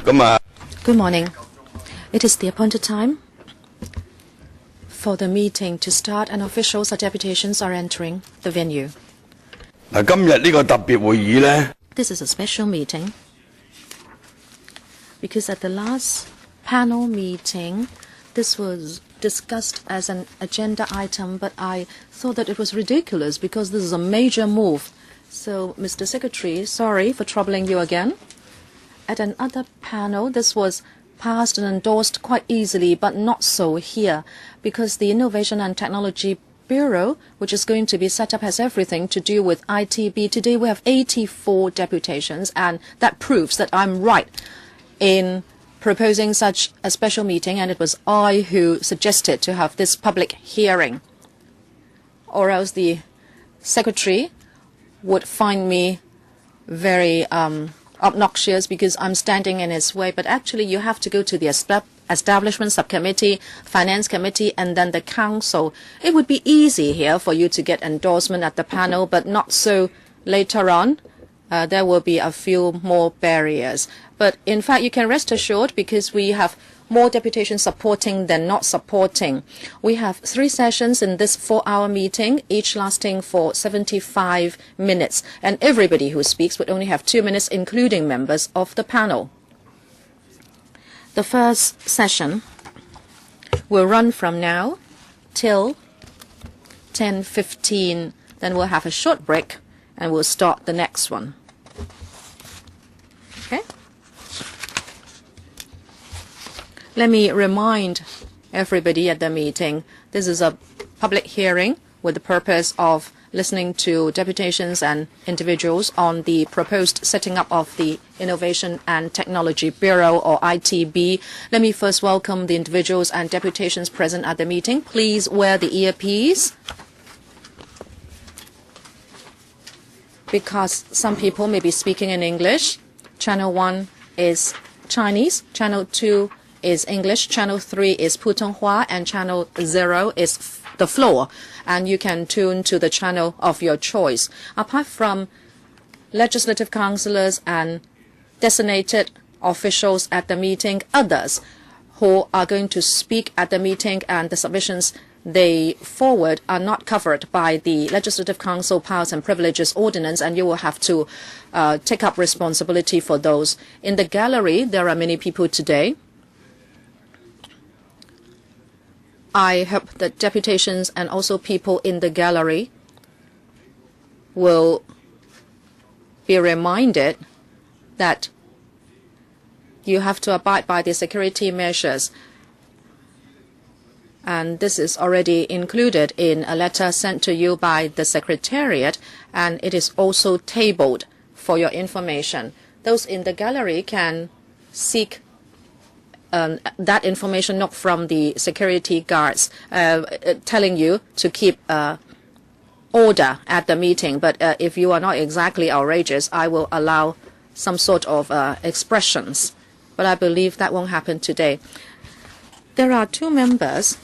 Good morning. It is the appointed time for the meeting to start, and officials or deputations are entering the venue. This is a special meeting because at the last panel meeting, this was discussed as an agenda item, but I thought that it was ridiculous because this is a major move. So, Mr. Secretary, sorry for troubling you again. At another panel, this was passed and endorsed quite easily, but not so here, because the Innovation and Technology Bureau, which is going to be set up, has everything to do with ITB. Today we have 84 deputations, and that proves that I'm right in proposing such a special meeting, and it was I who suggested to have this public hearing. Or else the Secretary would find me very obnoxious because I'm standing in his way. But actually you have to go to the Establishment Subcommittee, Finance Committee, and then the Council. It would be easy here for you to get endorsement at the panel, but not so later on. There will be a few more barriers. But in fact, you can rest assured because we have more deputations supporting than not supporting. We have 3 sessions in this 4-hour meeting, each lasting for 75 minutes. And everybody who speaks would only have 2 minutes, including members of the panel. The first session will run from now till 10:15. Then we'll have a short break and we'll start the next one. Okay? Let me remind everybody at the meeting, this is a public hearing with the purpose of listening to deputations and individuals on the proposed setting up of the Innovation and Technology Bureau, or ITB. Let me first welcome the individuals and deputations present at the meeting. Please wear the earpiece, because some people may be speaking in English. Channel 1 is Chinese, Channel 2 is English, Channel 3 is Putonghua, and Channel 0 is the floor. And you can tune to the channel of your choice. Apart from legislative councillors and designated officials at the meeting, others who are going to speak at the meeting and the submissions they forward are not covered by the Legislative Council Powers and Privileges Ordinance, and you will have to take up responsibility for those. In the gallery, there are many people today. I hope that deputations and also people in the gallery will be reminded that you have to abide by the security measures. And this is already included in a letter sent to you by the Secretariat, and it is also tabled for your information. Those in the gallery can seek that information not from the security guards telling you to keep order at the meeting. But if you are not exactly outrageous, I will allow some sort of expressions. But I believe that won't happen today. There are 2 members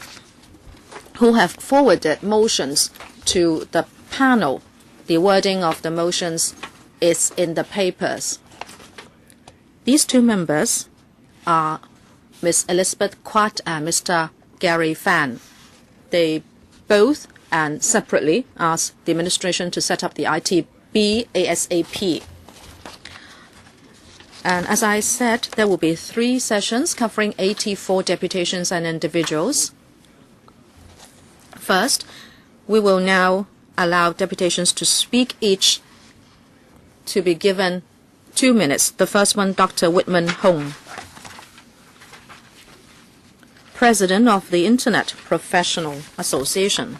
who have forwarded motions to the panel. The wording of the motions is in the papers. These 2 members are Ms. Elizabeth QUAT and Mr. Gary Fan. They both and separately asked the administration to set up the ITB ASAP. And as I said, there will be 3 sessions covering 84 deputations and individuals. First, we will now allow deputations to speak, each to be given 2 minutes. The first one, Dr. Hon, President of the Internet Professional Association.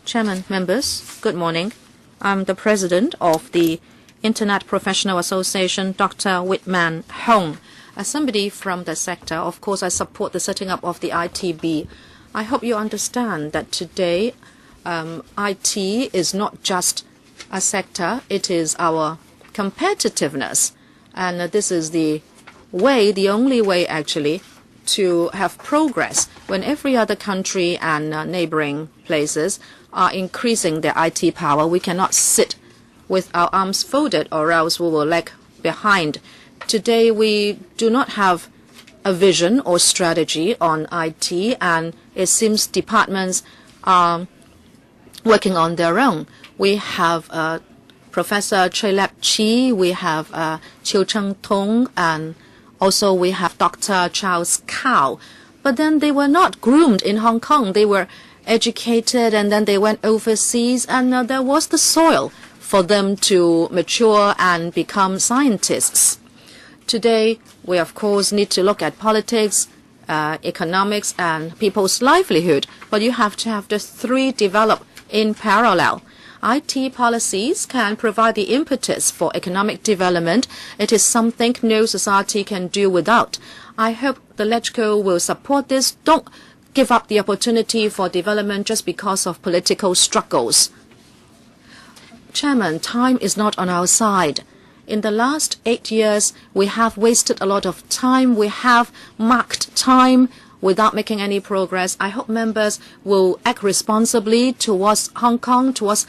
Chairman, members, good morning. I'm the President of the Internet Professional Association, Dr. Hon. As somebody from the sector, of course, I support the setting up of the ITB. I hope you understand that today IT is not just a sector, it is our competitiveness. And this is the way, the only way actually, to have progress when every other country and neighboring places are increasing their IT power. We cannot sit with our arms folded, or else we will lag behind Today, we do not have a vision or strategy on IT, and it seems departments are working on their own. We have Professor Chui-Lap Chi, we have Chiu Cheng Tong, and also we have Dr. Charles Kao. But then they were not groomed in Hong Kong. They were educated, and then they went overseas, and there was the soil for them to mature and become scientists. Today, we of course need to look at politics, economics, and people's livelihood, but you have to have the three develop in parallel. IT policies can provide the impetus for economic development. It is something no society can do without. I hope the LegCo will support this. Don't give up the opportunity for development just because of political struggles. Chairman, time is not on our side. In the last 8 years, we have wasted a lot of time. We have marked time without making any progress. I hope members will act responsibly towards Hong Kong, towards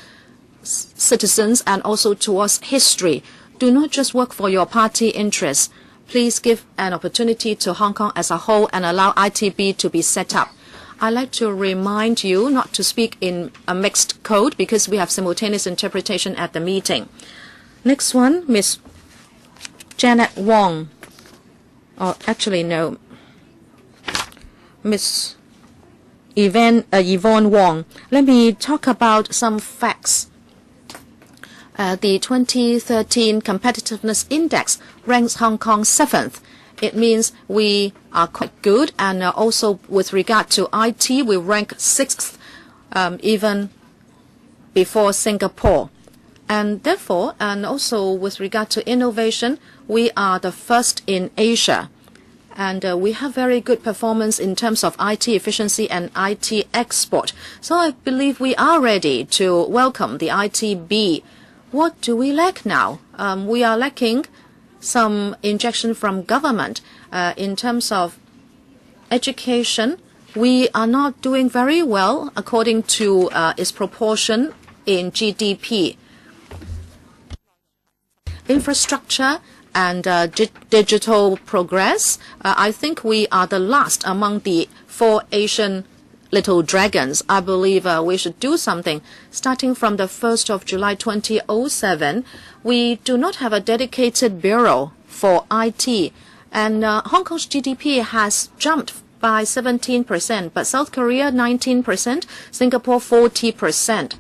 citizens, and also towards history. Do not just work for your party interests. Please give an opportunity to Hong Kong as a whole and allow ITB to be set up. I'd like to remind you not to speak in a mixed code because we have simultaneous interpretation at the meeting. Next one, Miss Janet Wong. Oh, actually, no. Miss Yvonne Wong. Let me talk about some facts. The 2013 Competitiveness Index ranks Hong Kong 7th. It means we are quite good, and also with regard to IT, we rank 6th, even before Singapore. And therefore, and also with regard to innovation, we are the first in Asia. And we have very good performance in terms of IT efficiency and IT export. So I believe we are ready to welcome the ITB. What do we lack now? We are lacking some injection from government. In terms of education, we are not doing very well according to its proportion in GDP. Infrastructure and digital progress, I think we are the last among the 4 Asian little dragons. I believe we should do something. Starting from the 1st of July 2007, we do not have a dedicated bureau for IT. And Hong Kong's GDP has jumped by 17%, but South Korea 19%, Singapore 40%.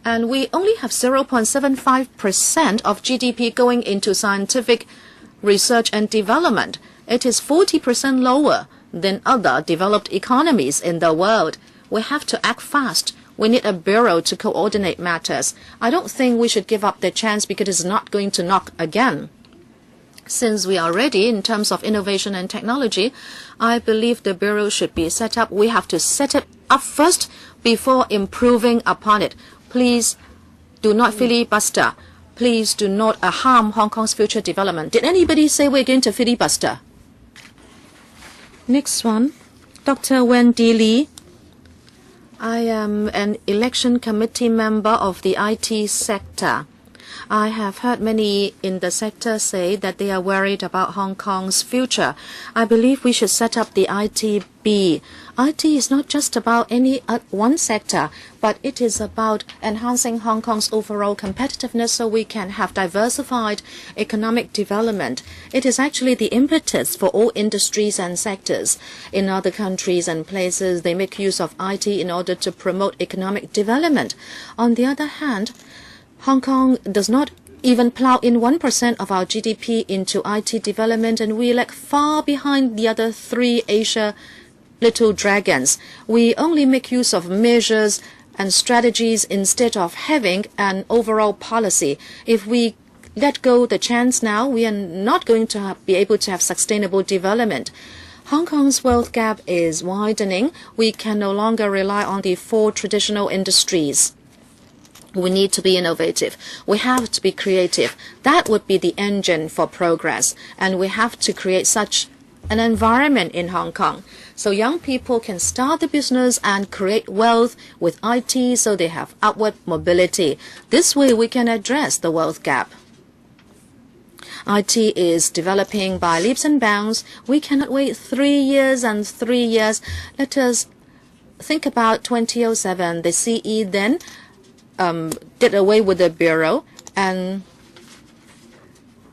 And we only have 0.75% of GDP going into scientific research and development. It is 40% lower than other developed economies in the world. We have to act fast. We need a bureau to coordinate matters. I don't think we should give up the chance because it's not going to knock again. Since we are ready in terms of innovation and technology, I believe the bureau should be set up. We have to set it up first before improving upon it. Please do not filibuster. Please do not harm Hong Kong's future development. Did anybody say we're going to filibuster? Next one, Dr. Wendy Lee. I am an election committee member of the IT sector. I have heard many in the sector say that they are worried about Hong Kong's future. I believe we should set up the ITB. IT is not just about any one sector, but it is about enhancing Hong Kong's overall competitiveness so we can have diversified economic development. It is actually the impetus for all industries and sectors. In other countries and places, they make use of IT in order to promote economic development. On the other hand, Hong Kong does not even plow in 1% of our GDP into IT development, and we lag far behind the other 3 Asia little dragons. We only make use of measures and strategies instead of having an overall policy. If we let go the chance now, we are not going to be able to have sustainable development. Hong Kong's wealth gap is widening. We can no longer rely on the 4 traditional industries. We need to be innovative. We have to be creative. That would be the engine for progress. And we have to create such an environment in Hong Kong so young people can start the business and create wealth with IT so they have upward mobility. This way we can address the wealth gap. IT is developing by leaps and bounds. We cannot wait 3 years and 3 years. Let us think about 2007. The CE then did away with the bureau, and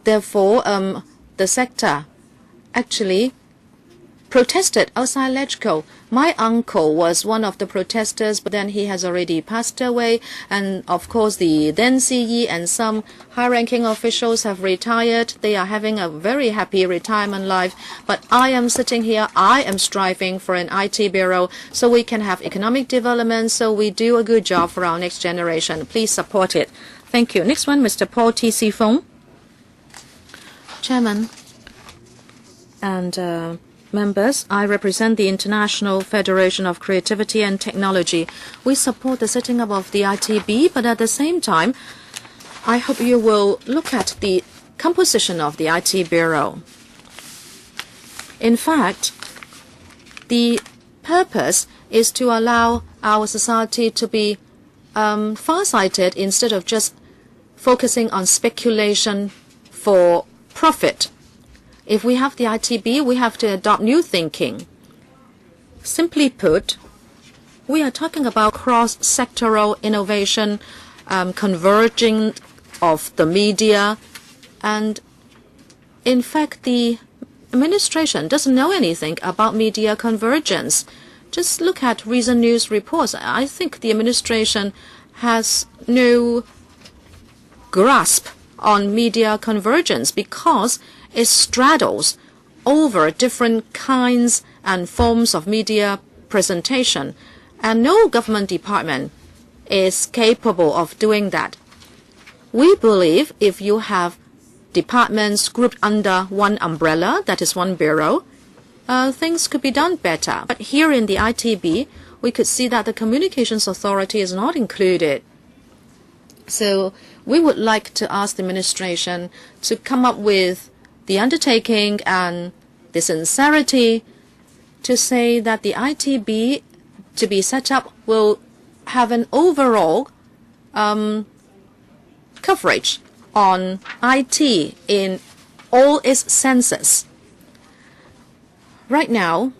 therefore the sector actually protested outside LegCo. My uncle was one of the protesters, but then he has already passed away. And of course, the then CE and some high-ranking officials have retired. They are having a very happy retirement life. But I am sitting here. I am striving for an IT bureau so we can have economic development, so we do a good job for our next generation. Please support it. Thank you. Next one, Mr. Paul T.C. Fong. Chairman and members, I represent the International Federation of Creativity and Technology. We support the setting up of the ITB, but at the same time, I hope you will look at the composition of the IT Bureau. In fact, the purpose is to allow our society to be far-sighted instead of just focusing on speculation for profit. If we have the ITB, we have to adopt new thinking. Simply put, we are talking about cross-sectoral innovation, converging of the media, and in fact, the administration doesn't know anything about media convergence. Just look at recent news reports. I think the administration has no grasp on media convergence because it straddles over different kinds and forms of media presentation, and no government department is capable of doing that. We believe if you have departments grouped under one umbrella, that is one bureau, things could be done better. But here in the ITB, we could see that the Communications Authority is not included. So we would like to ask the administration to come up with the undertaking and the sincerity to say that the ITB to be set up will have an overall coverage on IT in all its senses. Right now,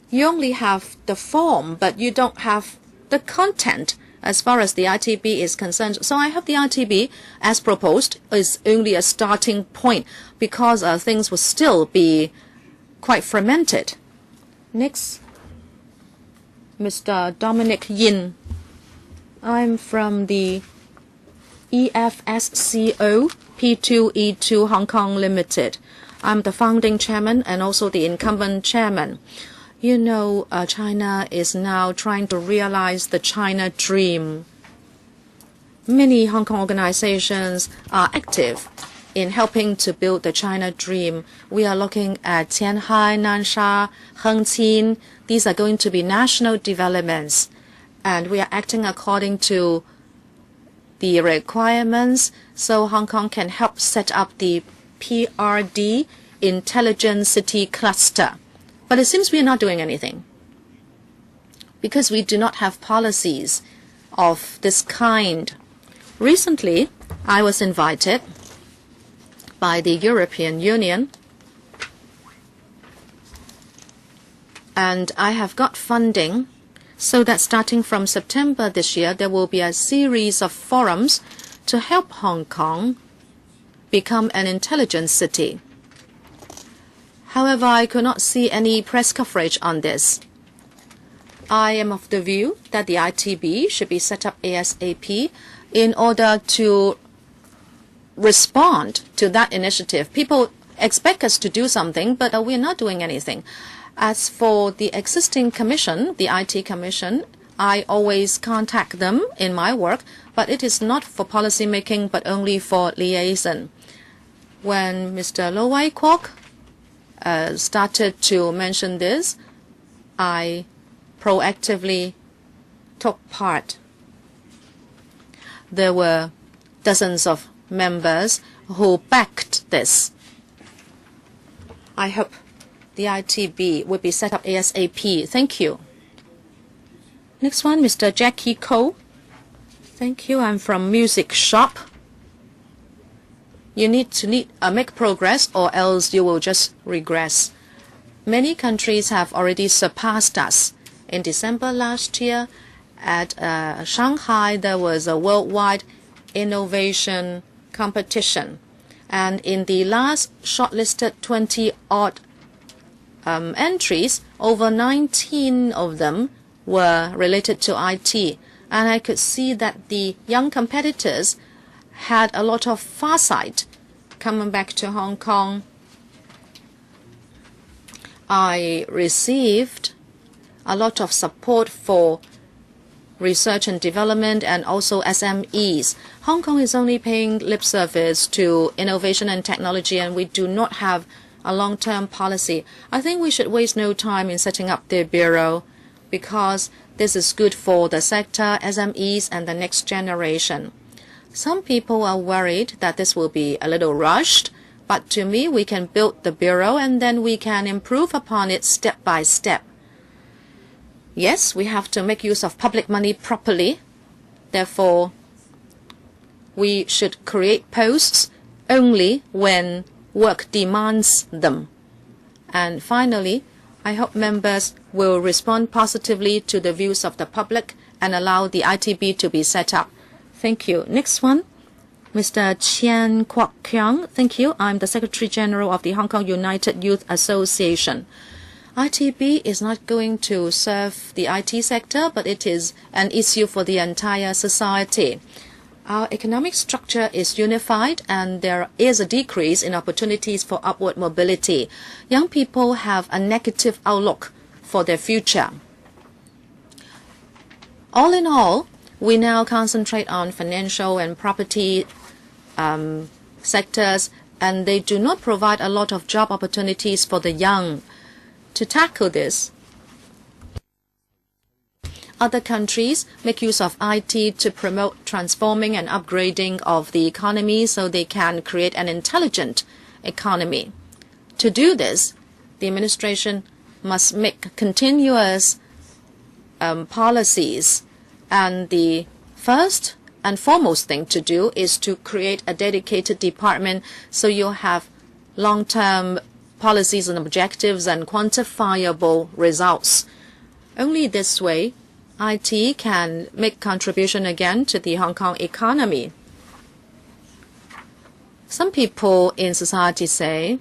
you only have the form, but you don't have the content as far as the ITB is concerned. So I hope the ITB, as proposed, is only a starting point because things will still be quite fragmented. Next, Mr. Dominic Yin. I'm from the EFSCO P2E2 Hong Kong Limited. I'm the founding chairman and also the incumbent chairman. You know, China is now trying to realize the China dream. Many Hong Kong organizations are active in helping to build the China dream. We are looking at Tianhai, Nansha, Hengqin. These are going to be national developments, and we are acting according to the requirements so Hong Kong can help set up the PRD, Intelligent City Cluster. But it seems we are not doing anything because we do not have policies of this kind. Recently, I was invited by the European Union, and I have got funding so that starting from September this year, there will be a series of forums to help Hong Kong become an intelligent city. However, I could not see any press coverage on this. I am of the view that the ITB should be set up ASAP in order to respond to that initiative. People expect us to do something, but we're not doing anything. As for the existing commission, the IT commission, I always contact them in my work, but it is not for policy making, but only for liaison. When Mr. Lo Kwok started to mention this, I proactively took part. There were dozens of members who backed this. I hope the ITB will be set up ASAP. Thank you. Next one, Mr. Jackie Ko. Thank you. I'm from Music Shop. you need to make progress, or else you will just regress. Many countries have already surpassed us. In December last year, at Shanghai, there was a worldwide innovation competition. And in the last shortlisted 20-odd entries, over 19 of them were related to IT. And I could see that the young competitors had a lot of foresight coming back to Hong Kong. I received a lot of support for research and development and also SMEs. Hong Kong is only paying lip service to innovation and technology, and we do not have a long-term policy. I think we should waste no time in setting up the bureau, because this is good for the sector, SMEs, and the next generation. Some people are worried that this will be a little rushed, but to me, we can build the bureau and then we can improve upon it step by step. Yes, we have to make use of public money properly. Therefore, we should create posts only when work demands them. And finally, I hope members will respond positively to the views of the public and allow the ITB to be set up. Thank you. Next one, Mr. Chen Kwok Kyung. Thank you. I'm the Secretary General of the Hong Kong United Youth Association. ITB is not going to serve the IT sector, but it is an issue for the entire society. Our economic structure is unified and there is a decrease in opportunities for upward mobility. Young people have a negative outlook for their future. All in all, we now concentrate on financial and property sectors, and they do not provide a lot of job opportunities for the young. To tackle this, other countries make use of IT to promote transforming and upgrading of the economy so they can create an intelligent economy. To do this, the administration must make continuous policies, and the first and foremost thing to do is to create a dedicated department so you'll have long-term policies and objectives and quantifiable results. Only this way, IT can make contribution again to the Hong Kong economy. Some people in society say,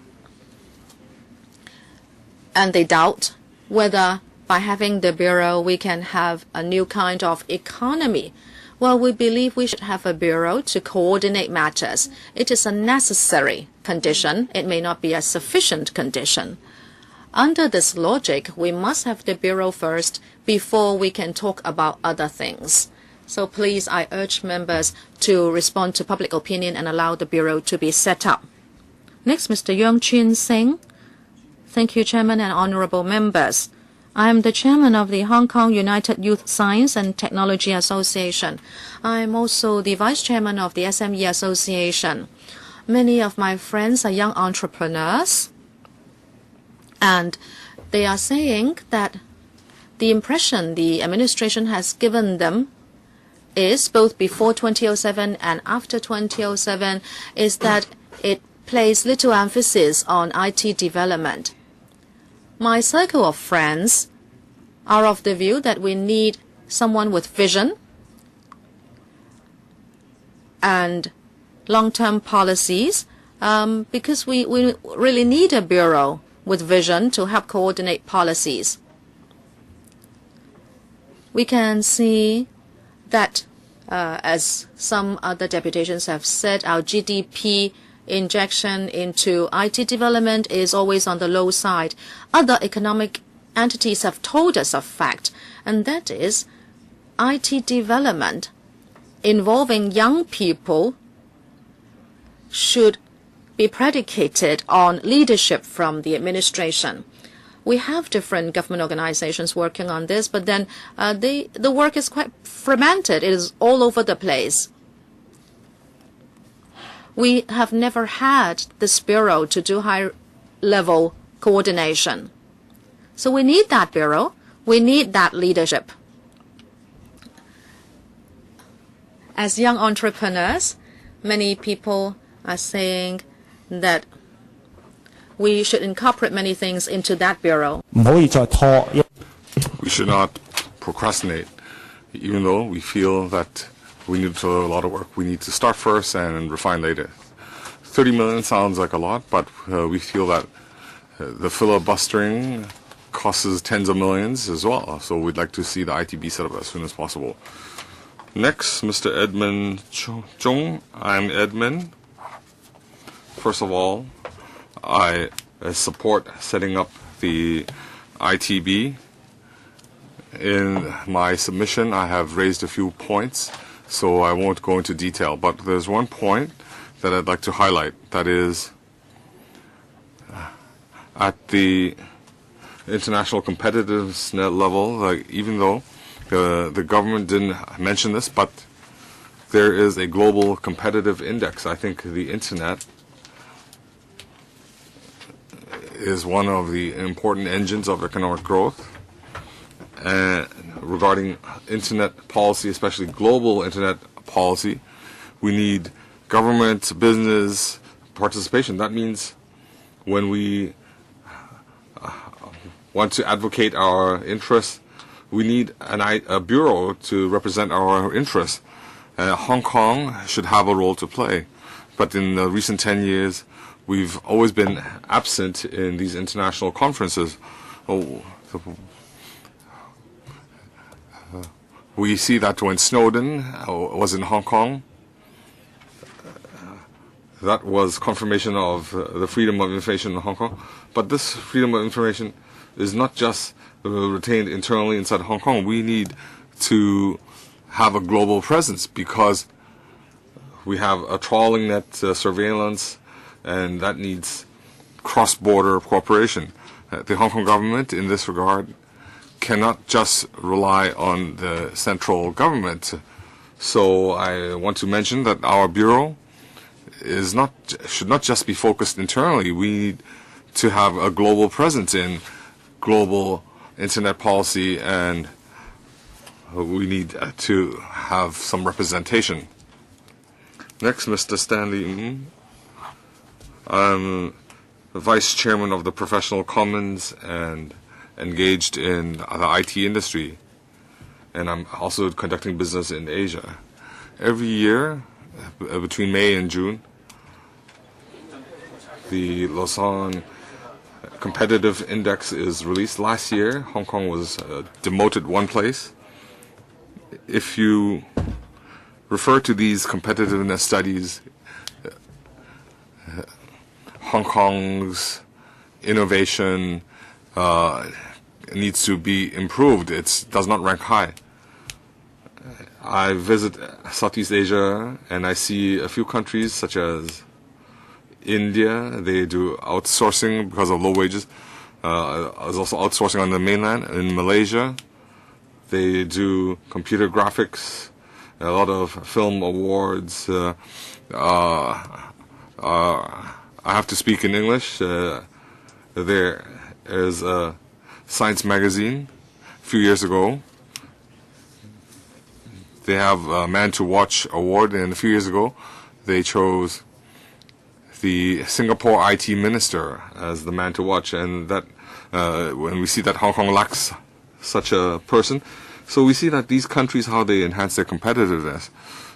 and they doubt, whether by having the bureau we can have a new kind of economy. Well, we believe we should have a bureau to coordinate matters. It is a necessary condition. It may not be a sufficient condition. Under this logic, we must have the bureau first before we can talk about other things. So please, I urge members to respond to public opinion and allow the bureau to be set up. Next, Mr. Yeung Chun Sing. Thank you, Chairman and honorable members. I am the chairman of the Hong Kong United Youth Science and Technology Association. I am also the vice chairman of the SME Association. Many of my friends are young entrepreneurs, and they are saying that the impression the administration has given them is, both before 2007 and after 2007, is that it places little emphasis on IT development. My circle of friends are of the view that we need someone with vision and long-term policies, because we really need a bureau with vision to help coordinate policies. We can see that, as some other deputations have said, our GDP injection into IT development is always on the low side. Other economic entities have told us a fact, and that is IT development involving young people should be predicated on leadership from the administration. We have different government organizations working on this, but then the work is quite fragmented. It is all over the place. We have never had this bureau to do high-level coordination. So we need that bureau. We need that leadership. As young entrepreneurs, many people are saying that we should incorporate many things into that bureau. 唔可以再拖。 We should not procrastinate, even though we feel that we need to do a lot of work. We need to start first and refine later. 30 million sounds like a lot, but we feel that the filibustering costs tens of millions as well. So we'd like to see the ITB set up as soon as possible. Next, Mr. Edmund Chung. I'm Edmund. First of all, I support setting up the ITB. In my submission, I have raised a few points, so I won't go into detail. But there's one point that I'd like to highlight. That is, at the international competitiveness level, even though the government didn't mention this, but there is a global competitive index. I think the Internet is one of the important engines of economic growth. And regarding Internet policy, especially global Internet policy, we need government, business participation. That means when we want to advocate our interests, we need a bureau to represent our interests. Hong Kong should have a role to play. But in the recent 10 years, we've always been absent in these international conferences. We see that when Snowden was in Hong Kong, that was confirmation of the freedom of information in Hong Kong. But this freedom of information is not just retained internally inside Hong Kong. We need to have a global presence because we have a trawling net surveillance, and that needs cross-border cooperation. The Hong Kong government, in this regard, cannot just rely on the central government. So I want to mention that our bureau should not just be focused internally. We need to have a global presence in global Internet policy, and we need to have some representation. Next, Mr. Stanley Ng. I'm the Vice Chairman of the Professional Commons and engaged in the IT industry, and I'm also conducting business in Asia. Every year, between May and June, the Lausanne Competitive Index is released. Last year, Hong Kong was demoted one place. If you refer to these competitiveness studies, Hong Kong's innovation needs to be improved. It does not rank high. I visit Southeast Asia and I see a few countries such as India. They do outsourcing because of low wages. There's also outsourcing on the mainland. In Malaysia, they do computer graphics, a lot of film awards. I have to speak in English. There is a Science magazine a few years ago. They have a Man to Watch award, and a few years ago they chose the Singapore IT minister as the man to watch, and that when we see that Hong Kong lacks such a person, so we see that these countries, how they enhance their competitiveness.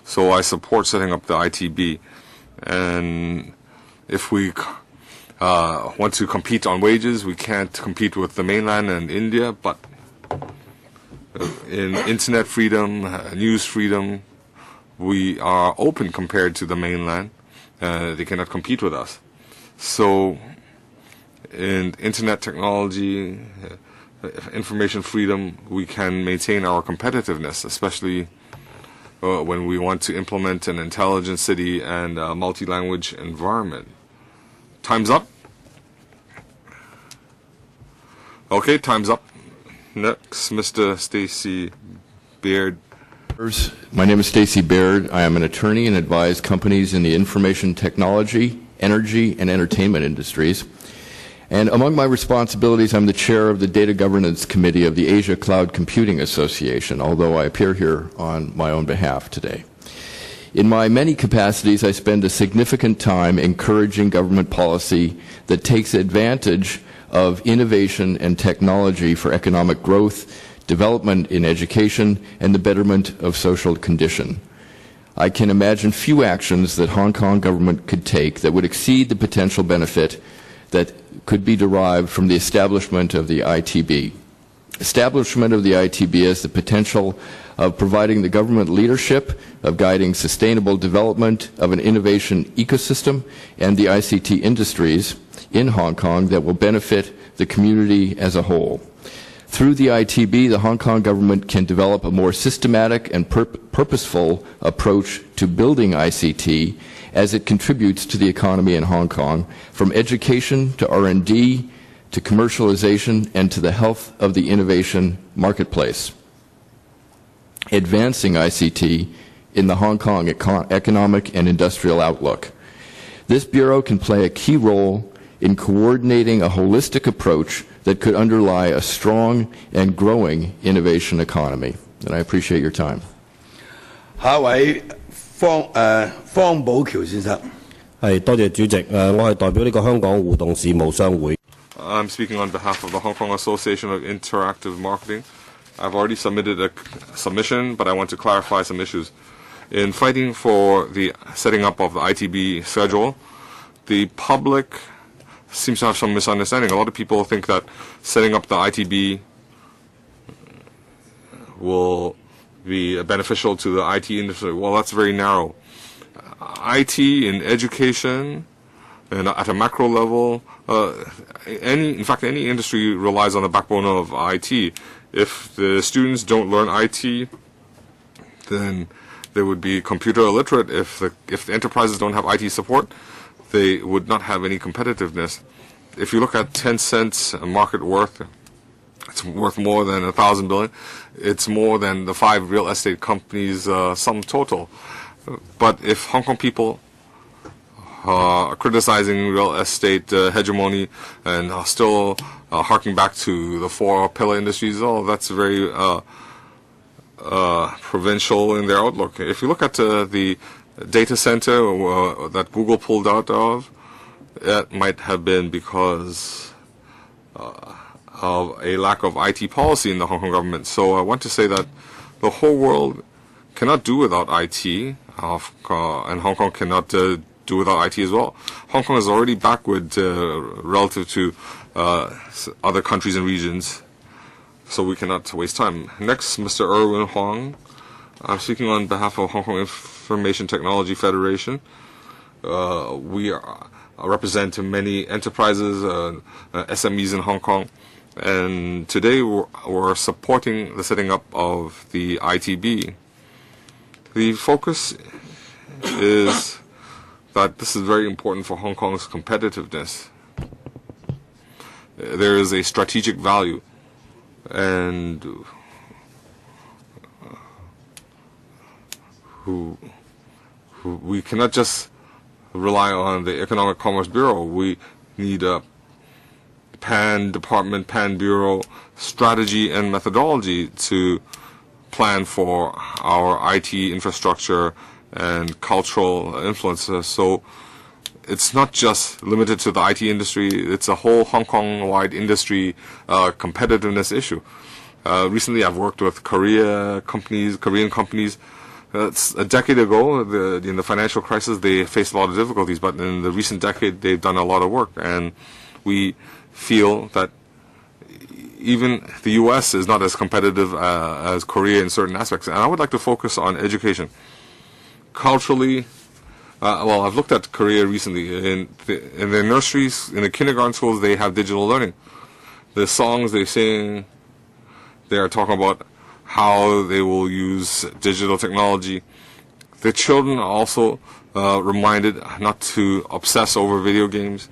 So I support setting up the ITB, and if we want to compete on wages, we can't compete with the mainland and India, but in internet freedom, news freedom, we are open compared to the mainland. They cannot compete with us. So in internet technology, information freedom, we can maintain our competitiveness, especially when we want to implement an intelligent city and a multi-language environment. Time's up. Okay, time's up. Next, Mr. Stacy Baird. My name is Stacy Baird. I am an attorney and advise companies in the information technology, energy, and entertainment industries. And among my responsibilities, I'm the chair of the Data Governance Committee of the Asia Cloud Computing Association, although I appear here on my own behalf today. In my many capacities, I spend a significant time encouraging government policy that takes advantage of innovation and technology for economic growth, development in education, and the betterment of social condition. I can imagine few actions that Hong Kong government could take that would exceed the potential benefit that could be derived from the establishment of the ITB. Establishment of the ITB has the potential of providing the government leadership, of guiding sustainable development of an innovation ecosystem and the ICT industries in Hong Kong that will benefit the community as a whole. Through the ITB, the Hong Kong government can develop a more systematic and purposeful approach to building ICT as it contributes to the economy in Hong Kong, from education to R&D to commercialization and to the health of the innovation marketplace. Advancing ICT in the Hong Kong economic and industrial outlook. This Bureau can play a key role in coordinating a holistic approach that could underlie a strong and growing innovation economy. And I appreciate your time. 下一位方寶橋先生。係，多謝主席。我係代表呢個香港互動事務商會。I'm speaking on behalf of the Hong Kong Association of Interactive Marketing. I've already submitted a submission, but I want to clarify some issues. In fighting for the setting up of the ITB schedule, the public seems to have some misunderstanding. A lot of people think that setting up the ITB will be beneficial to the IT industry. Well, that's very narrow. IT in education and at a macro level, in fact, any industry relies on the backbone of IT. If the students don't learn IT, then they would be computer illiterate. If the enterprises don't have IT support, they would not have any competitiveness. If you look at Tencent's market worth, it's worth more than 1,000 billion. It's more than the 5 real estate companies' sum total. But if Hong Kong people are criticizing real estate hegemony and are still harking back to the 4 pillar industries, oh, that's very provincial in their outlook. If you look at the data center that Google pulled out of, it might have been because of a lack of IT policy in the Hong Kong government. So I want to say that the whole world cannot do without IT, and Hong Kong cannot do without IT as well. Hong Kong is already backward relative to other countries and regions, so we cannot waste time. Next, Mr. Erwin Huang. I'm speaking on behalf of Hong Kong Information Technology Federation. We represent many enterprises, SMEs in Hong Kong, and today we're supporting the setting up of the ITB. The focus is that this is very important for Hong Kong's competitiveness. There is a strategic value, and we cannot just rely on the Economic Commerce Bureau. We need a pan-department, pan-bureau strategy and methodology to plan for our IT infrastructure and cultural influences. So it's not just limited to the IT industry, it's a whole Hong Kong-wide industry competitiveness issue. Recently I've worked with Korean companies. A decade ago, in the financial crisis, they faced a lot of difficulties, but in the recent decade, they've done a lot of work, and we feel that even the U.S. is not as competitive as Korea in certain aspects. And I would like to focus on education. Culturally, well, I've looked at Korea recently. In their nurseries, in the kindergarten schools, they have digital learning. The songs they sing, they are talking about how they will use digital technology. The children are also reminded not to obsess over video games.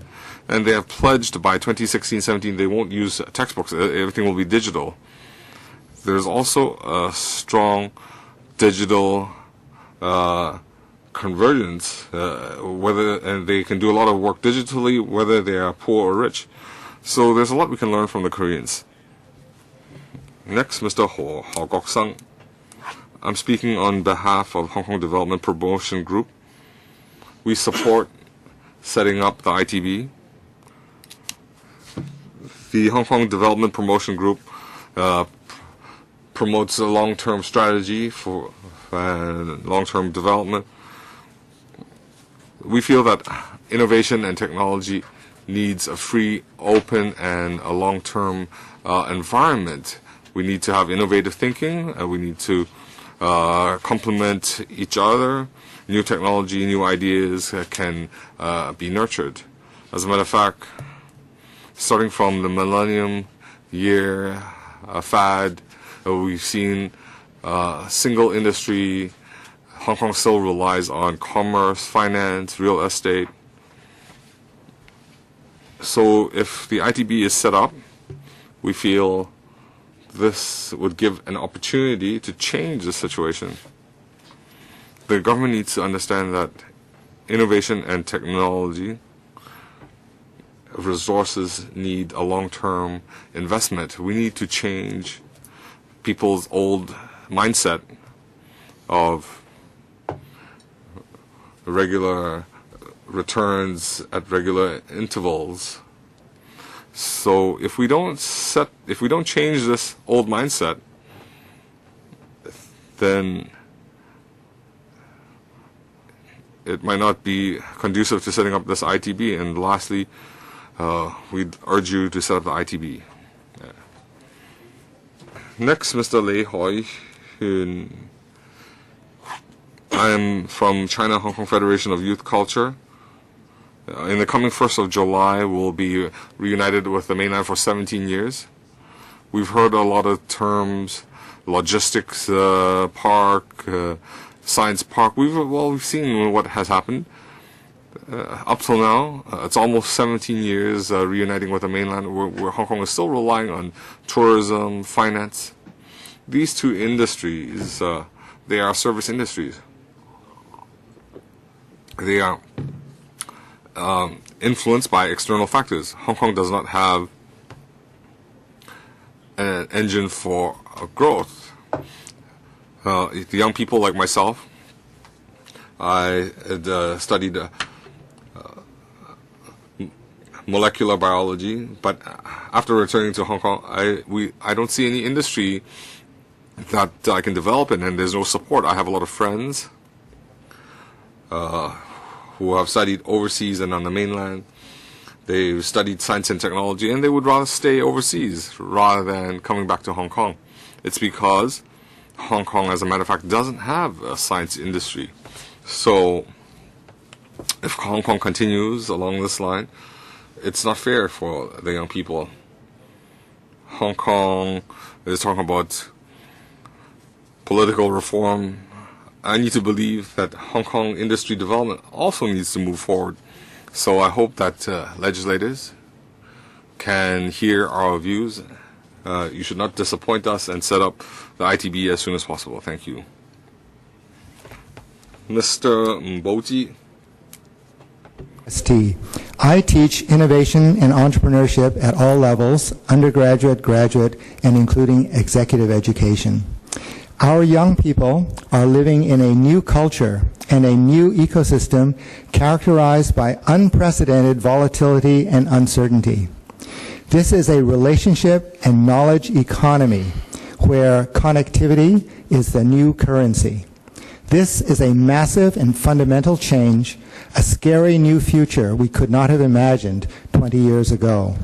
And they have pledged by 2016-17 they won't use textbooks. Everything will be digital. There's also a strong digital convergence, and they can do a lot of work digitally, whether they are poor or rich. So there's a lot we can learn from the Koreans. Next, Mr. Ho Gok-sung. I'm speaking on behalf of Hong Kong Development Promotion Group. We support setting up the ITB. The Hong Kong Development Promotion Group promotes a long-term strategy for long-term development. We feel that innovation and technology needs a free, open, and a long-term environment. We need to have innovative thinking. We need to complement each other. New technology, new ideas can be nurtured. As a matter of fact, starting from the millennium year fad, we've seen single industry. Hong Kong still relies on commerce, finance, real estate. So if the ITB is set up, we feel this would give an opportunity to change the situation. The government needs to understand that innovation and technology resources need a long-term investment. We need to change people's old mindset of regular returns at regular intervals. So if we don't change this old mindset, then it might not be conducive to setting up this ITB. And lastly, we'd urge you to set up the ITB. Next, Mr. Lei Hoi Hyun. I am from China Hong Kong Federation of Youth Culture. In the coming 1st of July, we'll be reunited with the mainland for 17 years. We've heard a lot of terms, logistics park, science park. We've seen what has happened. Up till now, it's almost 17 years reuniting with the mainland, where Hong Kong is still relying on tourism, finance. These two industries, they are service industries. They are influenced by external factors. Hong Kong does not have an engine for growth. The young people like myself, I had studied molecular biology, but after returning to Hong Kong, I don't see any industry that I can develop in, and there's no support. I have a lot of friends who have studied overseas and on the mainland. They've studied science and technology, and they would rather stay overseas rather than coming back to Hong Kong. It's because Hong Kong, as a matter of fact, doesn't have a science industry. So if Hong Kong continues along this line, it's not fair for the young people. Hong Kong is talking about political reform. I need to believe that Hong Kong industry development also needs to move forward. So I hope that legislators can hear our views. You should not disappoint us and set up the ITB as soon as possible. Thank you. Mr. Mboji. I teach innovation and entrepreneurship at all levels, undergraduate, graduate, and including executive education. Our young people are living in a new culture and a new ecosystem characterized by unprecedented volatility and uncertainty. This is a relationship and knowledge economy where connectivity is the new currency. This is a massive and fundamental change, a scary new future we could not have imagined 20 years ago.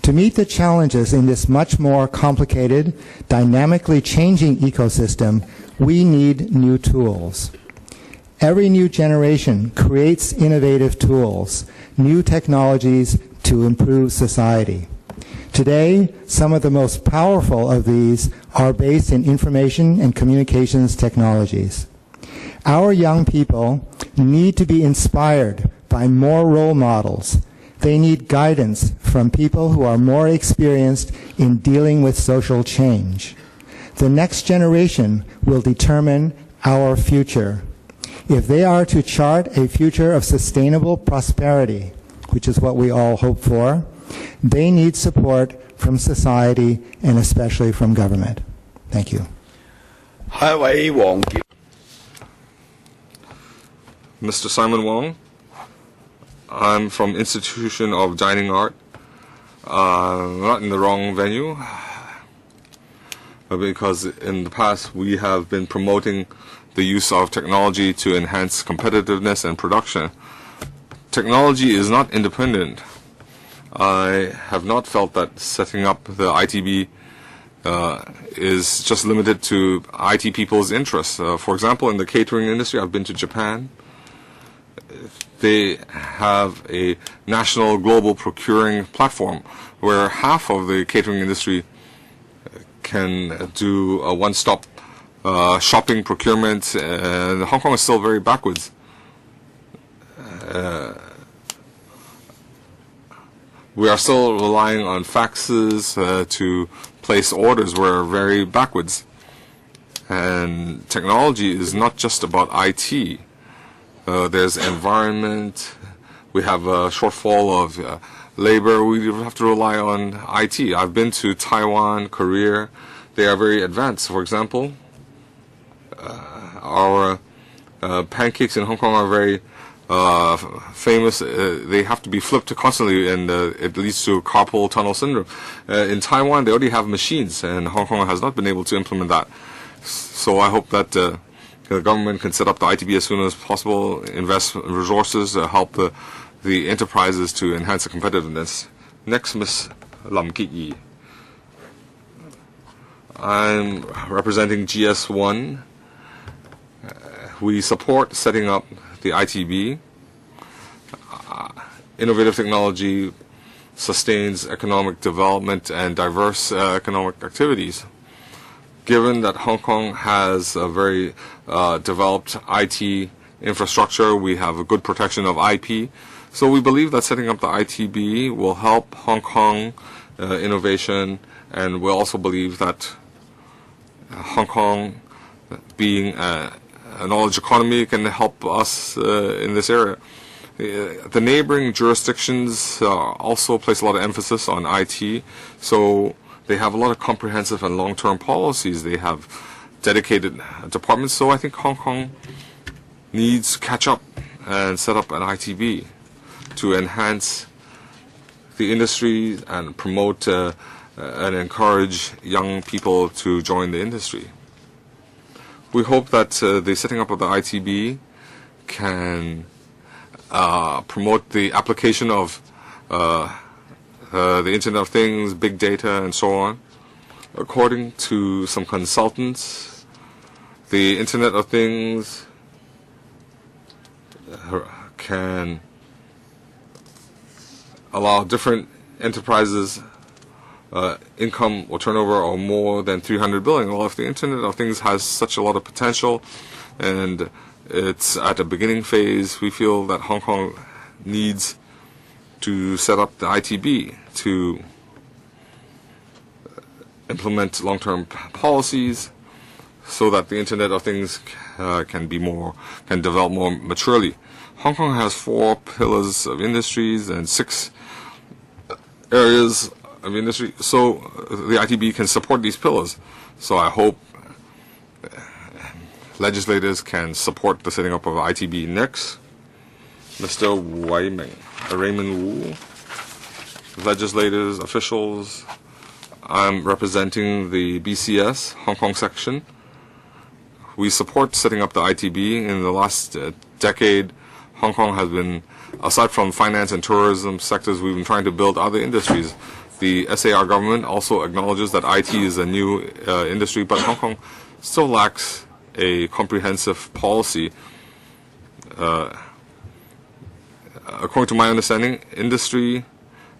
To meet the challenges in this much more complicated, dynamically changing ecosystem, we need new tools. Every new generation creates innovative tools, new technologies to improve society. Today, some of the most powerful of these are based in information and communications technologies. Our young people need to be inspired by more role models. They need guidance from people who are more experienced in dealing with social change. The next generation will determine our future. If they are to chart a future of sustainable prosperity, which is what we all hope for, they need support from society and especially from government. Thank you. 下一位黃傑。 Mr. Simon Wong. I'm from Institution of Dining Art. Not in the wrong venue, because in the past we have been promoting the use of technology to enhance competitiveness and production. Technology is not independent. I have not felt that setting up the ITB is just limited to IT people's interests. For example, in the catering industry, I've been to Japan. They have a national global procuring platform where half of the catering industry can do a one-stop shopping procurement, and Hong Kong is still very backwards. We are still relying on faxes to place orders. We're very backwards. And technology is not just about IT. There's environment. We have a shortfall of labor. We have to rely on IT. I've been to Taiwan, Korea. They are very advanced. For example, our pancakes in Hong Kong are very famous. They have to be flipped constantly, and it leads to carpal tunnel syndrome. In Taiwan, they already have machines, and Hong Kong has not been able to implement that. So I hope that the government can set up the ITB as soon as possible, invest resources, help the enterprises to enhance the competitiveness. Next, Ms. Lam Kit Yi. I'm representing GS1. We support setting up the ITB. Innovative technology sustains economic development and diverse economic activities. Given that Hong Kong has a very developed IT infrastructure, we have a good protection of IP. So we believe that setting up the ITB will help Hong Kong innovation, and we also believe that Hong Kong, being a knowledge economy, can help us in this area. The neighboring jurisdictions also place a lot of emphasis on IT, so they have a lot of comprehensive and long-term policies. They have dedicated departments, so I think Hong Kong needs to catch up and set up an ITB to enhance the industry and promote and encourage young people to join the industry. We hope that the setting up of the ITB can promote the application of the Internet of Things, big data, and so on. According to some consultants, the Internet of Things can allow different enterprises income or turnover or more than 300 billion. Well, if the Internet of Things has such a lot of potential and it's at a beginning phase, we feel that Hong Kong needs to set up the ITB to implement long-term policies so that the Internet of Things can develop more maturely. Hong Kong has 4 pillars of industries and 6 areas of industry, so the ITB can support these pillars. So I hope legislators can support the setting up of ITB. Next, Mr. Raymond Wu, legislators, officials. I'm representing the BCS Hong Kong section. We support setting up the ITB. In the last decade, Hong Kong has been, aside from finance and tourism sectors, we've been trying to build other industries. The SAR government also acknowledges that IT is a new industry, but Hong Kong still lacks a comprehensive policy. According to my understanding, industry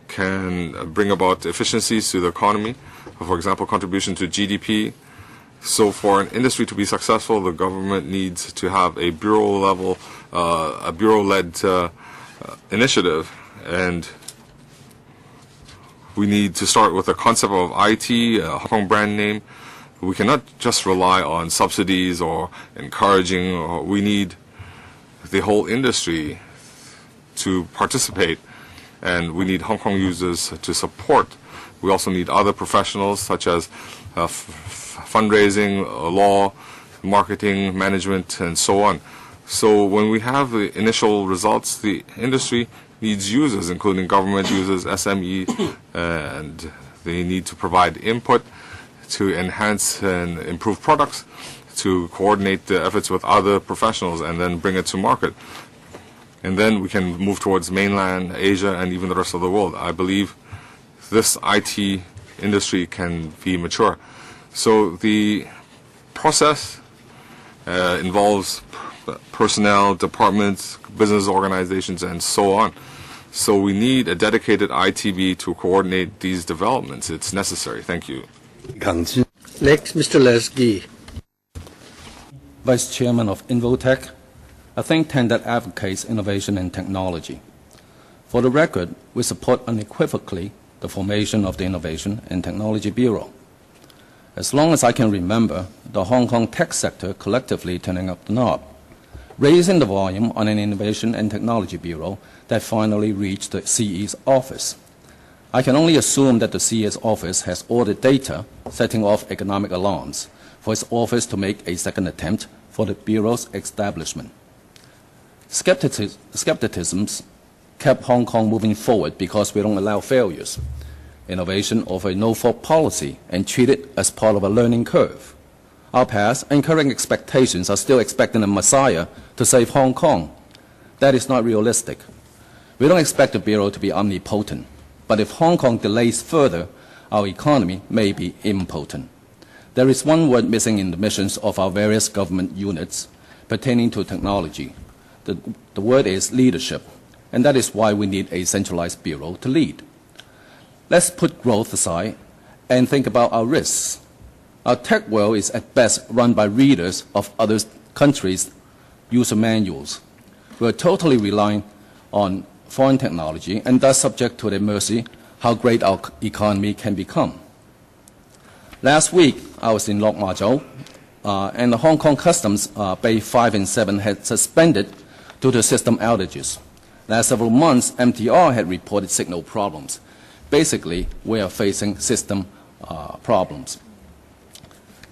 can bring about efficiencies to the economy, for example, contribution to GDP. So for an industry to be successful, the government needs to have a bureau-level, a bureau-led initiative, and we need to start with the concept of IT, Hong Kong brand name. We cannot just rely on subsidies or encouraging. We need the whole industry to participate, and we need Hong Kong users to support. We also need other professionals such as fundraising, law, marketing, management, and so on. So when we have the initial results, the industry needs users, including government users, SME, and they need to provide input to enhance and improve products, to coordinate the efforts with other professionals, and then bring it to market. And then we can move towards mainland Asia and even the rest of the world. I believe this IT industry can be mature. So the process involves personnel, departments, business organizations, and so on. So we need a dedicated ITB to coordinate these developments. It's necessary. Thank you. Next, Mr. Leslie. Vice Chairman of Invotech, a think tank that advocates innovation and technology. For the record, we support unequivocally the formation of the Innovation and Technology Bureau. As long as I can remember, the Hong Kong tech sector collectively turning up the knob, raising the volume on an Innovation and Technology Bureau that finally reached the CE's office. I can only assume that the CE's office has ordered data, setting off economic alarms, for its office to make a second attempt for the Bureau's establishment. Skepticism kept Hong Kong moving forward because we don't allow failures. Innovation of a no-fault policy and treat it as part of a learning curve. Our past and current expectations are still expecting a messiah to save Hong Kong. That is not realistic. We don't expect the Bureau to be omnipotent, but if Hong Kong delays further, our economy may be impotent. There is one word missing in the missions of our various government units pertaining to technology. The word is leadership, and that is why we need a centralized bureau to lead. Let's put growth aside and think about our risks. Our tech world is at best run by readers of other countries' user manuals. We are totally relying on foreign technology and thus subject to their mercy how great our economy can become. Last week, I was in Lok Ma Chau, and the Hong Kong Customs Bay 5 and 7 had suspended due to system outages. Last several months, MTR had reported signal problems. Basically, we are facing system problems.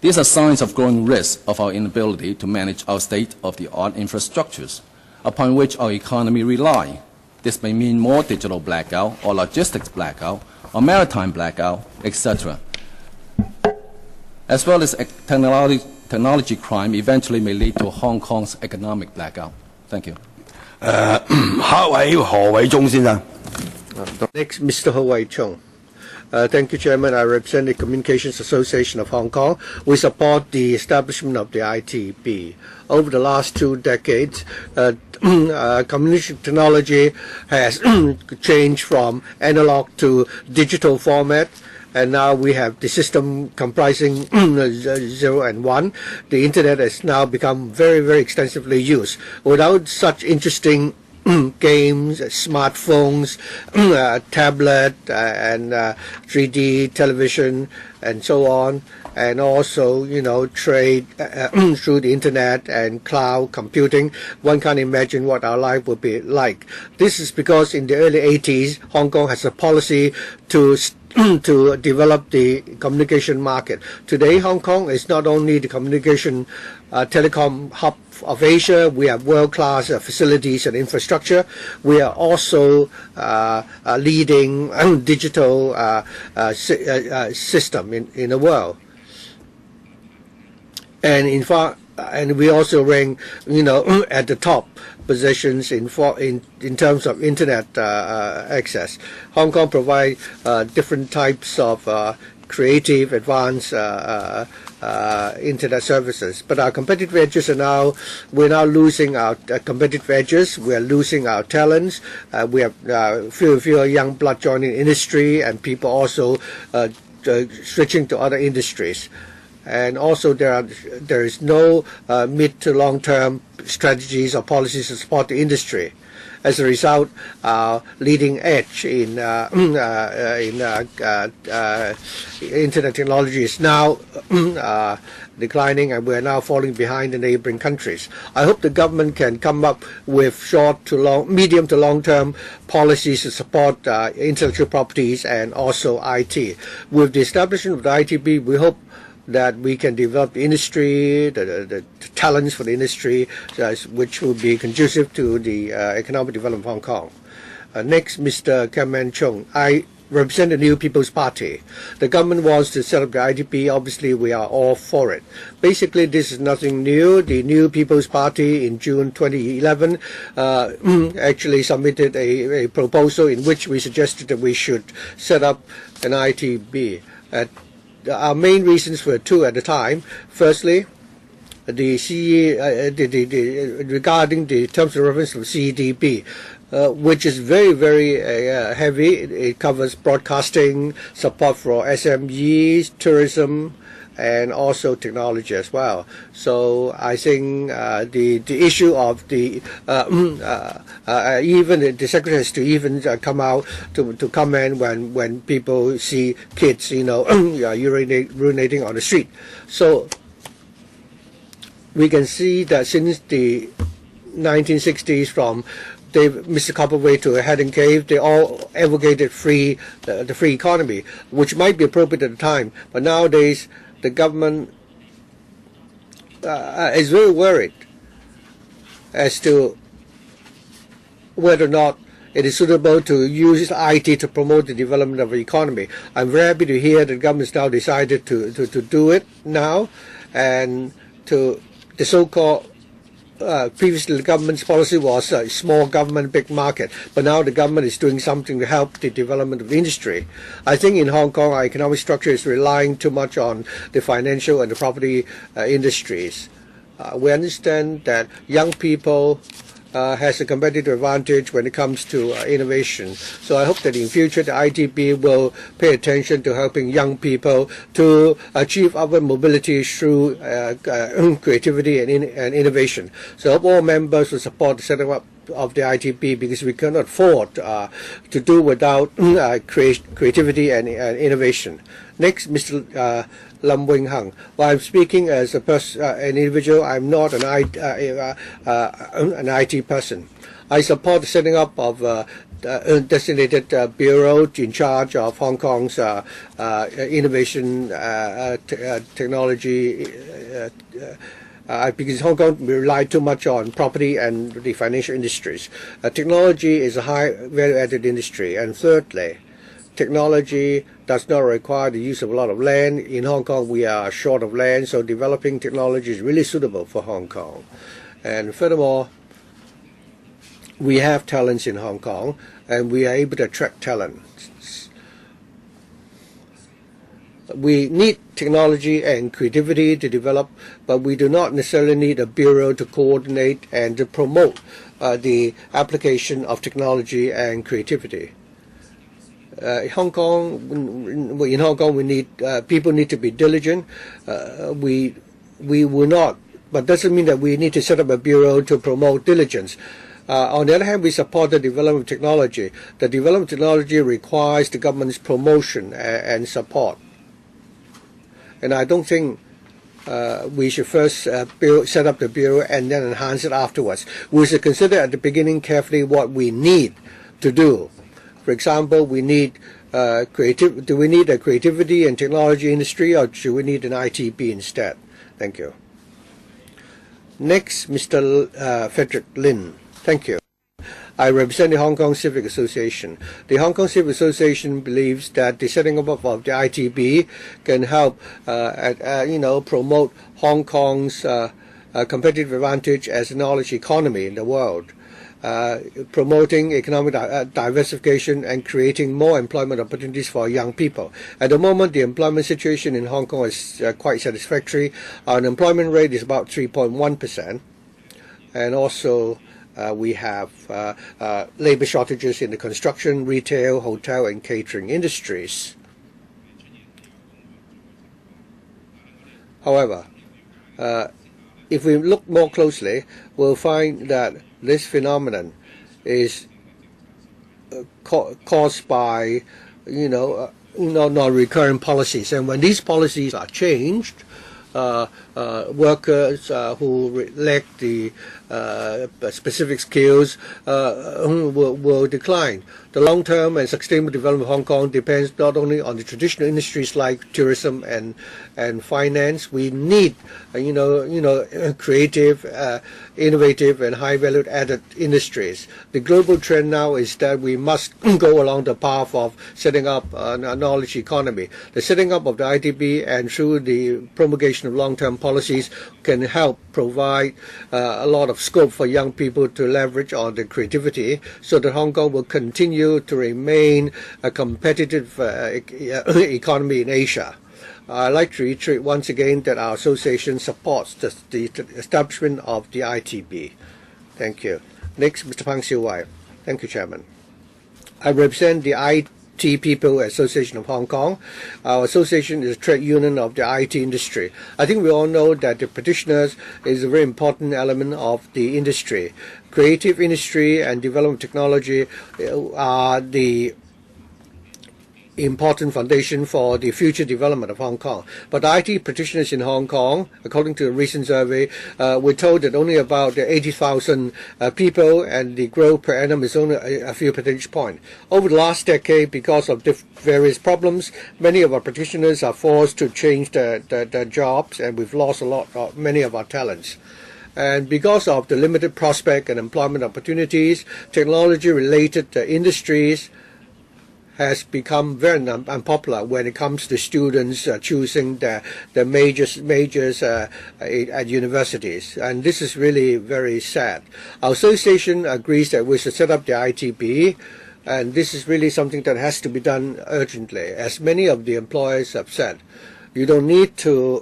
These are signs of growing risk of our inability to manage our state-of-the-art infrastructures, upon which our economy relies. This may mean more digital blackout, or logistics blackout, or maritime blackout, etc. As well as technology crime eventually may lead to Hong Kong's economic blackout. Thank you. Next, Mr. Ho Wai Chung. Thank you, Chairman. I represent the Communications Association of Hong Kong. We support the establishment of the ITB. Over the last 2 decades, communication technology has changed from analog to digital format, and now we have the system comprising 0 and 1. The Internet has now become very, very extensively used. Without such interesting games, smartphones, tablet, and 3D television, and so on, and also, trade through the internet and cloud computing, one can't imagine what our life would be like. This is because in the early 80s, Hong Kong has a policy to develop the communication market. Today, Hong Kong is not only the communication telecom hub of Asia. We have world-class facilities and infrastructure. We are also a leading digital system in the world. And in fact, and we also rank, at the top positions in terms of internet access. Hong Kong provides different types of creative, advanced internet services. But our competitive edges we're now losing our competitive edges. We're losing our talents. We have fewer young blood joining the industry, and people also switching to other industries. And also there is no mid to long-term strategies or policies to support the industry. As a result, our leading edge in internet technology is now declining, and we are now falling behind the neighboring countries. I hope the government can come up with medium to long-term policies to support intellectual properties and also IT. With the establishment of the ITB, we hope that we can develop the industry, the talents for the industry, which will be conducive to the economic development of Hong Kong. Next, Mr. Kemen Chung. I represent the New People's Party. The government wants to set up the ITP. Obviously, we are all for it. Basically, this is nothing new. The New People's Party in June 2011 actually submitted a proposal in which we suggested that we should set up an ITB. Our main reasons were two at the time. Firstly, regarding the terms of reference of CDB, which is very, very heavy. It covers broadcasting, support for SMEs, tourism, and also technology as well. So I think the issue of the even the secretary has to even come out to comment when people see kids, urinating on the street. So we can see that since the 1960s, from Mr. Copperway to Haddon Cave, they all advocated the free economy, which might be appropriate at the time. But nowadays, the government is very worried as to whether or not it is suitable to use IT to promote the development of the economy. I'm very happy to hear that the government has now decided to do it now, and to the so-called previously the government's policy was small government, big market, but now the government is doing something to help the development of the industry. I think in Hong Kong, our economic structure is relying too much on the financial and the property industries. We understand that young people has a competitive advantage when it comes to innovation. So I hope that in future the ITB will pay attention to helping young people to achieve upward mobility through creativity and innovation. So I hope all members will support the setting up of the ITB, because we cannot afford to do without creativity and innovation. Next, Mr. Lam Wing Hung. While I'm speaking as an individual, I'm not an IT person. I support the setting up of a designated bureau in charge of Hong Kong's innovation technology, because Hong Kong rely too much on property and the financial industries. Technology is a high value-added industry. And thirdly, technology does not require the use of a lot of land. In Hong Kong, we are short of land, so developing technology is really suitable for Hong Kong. And furthermore, we have talents in Hong Kong, and we are able to attract talents. We need technology and creativity to develop, but we do not necessarily need a bureau to coordinate and to promote the application of technology and creativity. In Hong Kong, we need people need to be diligent. We will not, but doesn't mean that we need to set up a bureau to promote diligence. On the other hand, we support the development of technology. The development of technology requires the government's promotion and support. And I don't think we should first set up the bureau and then enhance it afterwards. We should consider at the beginning carefully what we need to do. For example, we need do we need a creativity and technology industry, or should we need an ITB instead? Thank you. Next, Mr. Frederick Lin. Thank you. I represent the Hong Kong Civic Association. The Hong Kong Civic Association believes that the setting up of the ITB can help, promote Hong Kong's competitive advantage as a knowledge economy in the world. Promoting economic diversification and creating more employment opportunities for young people. At the moment, the employment situation in Hong Kong is quite satisfactory. Our unemployment rate is about 3.1%. And also, we have labor shortages in the construction, retail, hotel, and catering industries. However, if we look more closely, we'll find that this phenomenon is caused by, non-recurrent policies. And when these policies are changed, workers who lack the specific skills will decline. The long-term and sustainable development of Hong Kong depends not only on the traditional industries like tourism and finance. We need, creative, innovative, and high-value added industries. The global trend now is that we must go along the path of setting up a knowledge economy. The setting up of the ITB and through the promulgation of long-term policies can help provide a lot of scope for young people to leverage on the creativity so that Hong Kong will continue to remain a competitive economy in Asia. I'd like to reiterate once again that our association supports the establishment of the ITB. Thank you. Next, Mr. Pang Siu Wai. Thank you, Chairman. I represent the IT People Association of Hong Kong. Our association is a trade union of the IT industry. I think we all know that the practitioners is a very important element of the industry. Creative industry and development technology are the important foundation for the future development of Hong Kong. But IT practitioners in Hong Kong, according to a recent survey, we're told that only about 80,000 people, and the growth per annum is only a few percentage points. Over the last decade, because of various problems, many of our practitioners are forced to change their jobs, and we've lost many of our talents. And because of the limited prospect and employment opportunities, technology-related industries has become very unpopular when it comes to students choosing the majors at universities. And this is really very sad. Our association agrees that we should set up the ITB, and this is really something that has to be done urgently, as many of the employers have said. You don't need to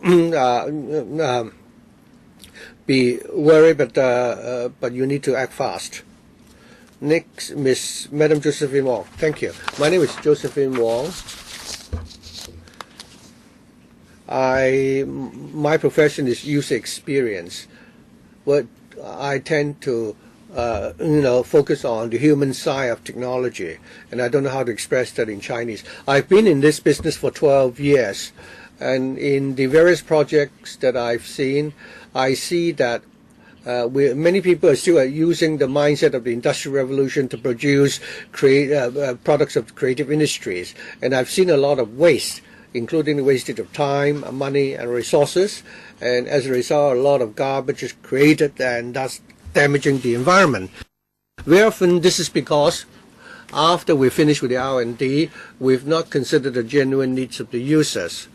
be worried, but you need to act fast. Next, Madam Josephine Wong. Thank you. My name is Josephine Wong. My profession is user experience, but I tend to focus on the human side of technology, and I don't know how to express that in Chinese. I've been in this business for 12 years, and in the various projects that I've seen, I see that many people are still using the mindset of the Industrial Revolution to produce products of creative industries. And I've seen a lot of waste, including the wastage of time, money, and resources. And as a result, a lot of garbage is created, and thus damaging the environment. Very often, this is because after we finish with the R&D, we've not considered the genuine needs of the users.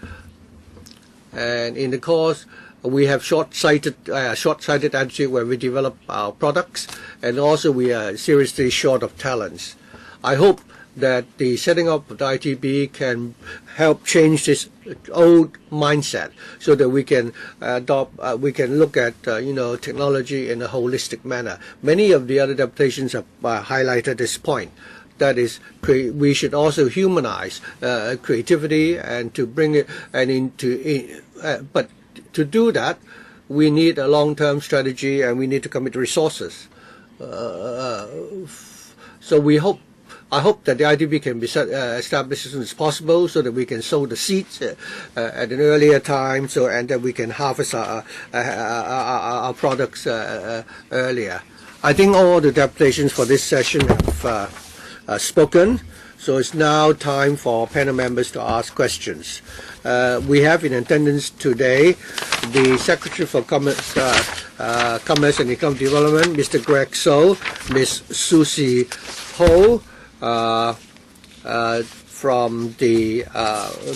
And in the course, we have short-sighted attitude when we develop our products, and also we are seriously short of talents. I hope that the setting up of the ITB can help change this old mindset, so that we can look at technology in a holistic manner. Many of the other deputations have highlighted this point. That is, we should also humanize creativity and to bring it but to do that, we need a long-term strategy, and we need to commit resources. So I hope that the ITB can be established as soon as possible, so that we can sow the seeds at an earlier time, and that we can harvest our products earlier. I think all the deputations for this session have spoken, so it's now time for panel members to ask questions. We have in attendance today the Secretary for Commerce and Economic Development, Mr. Greg So, Ms. Susie Ho from the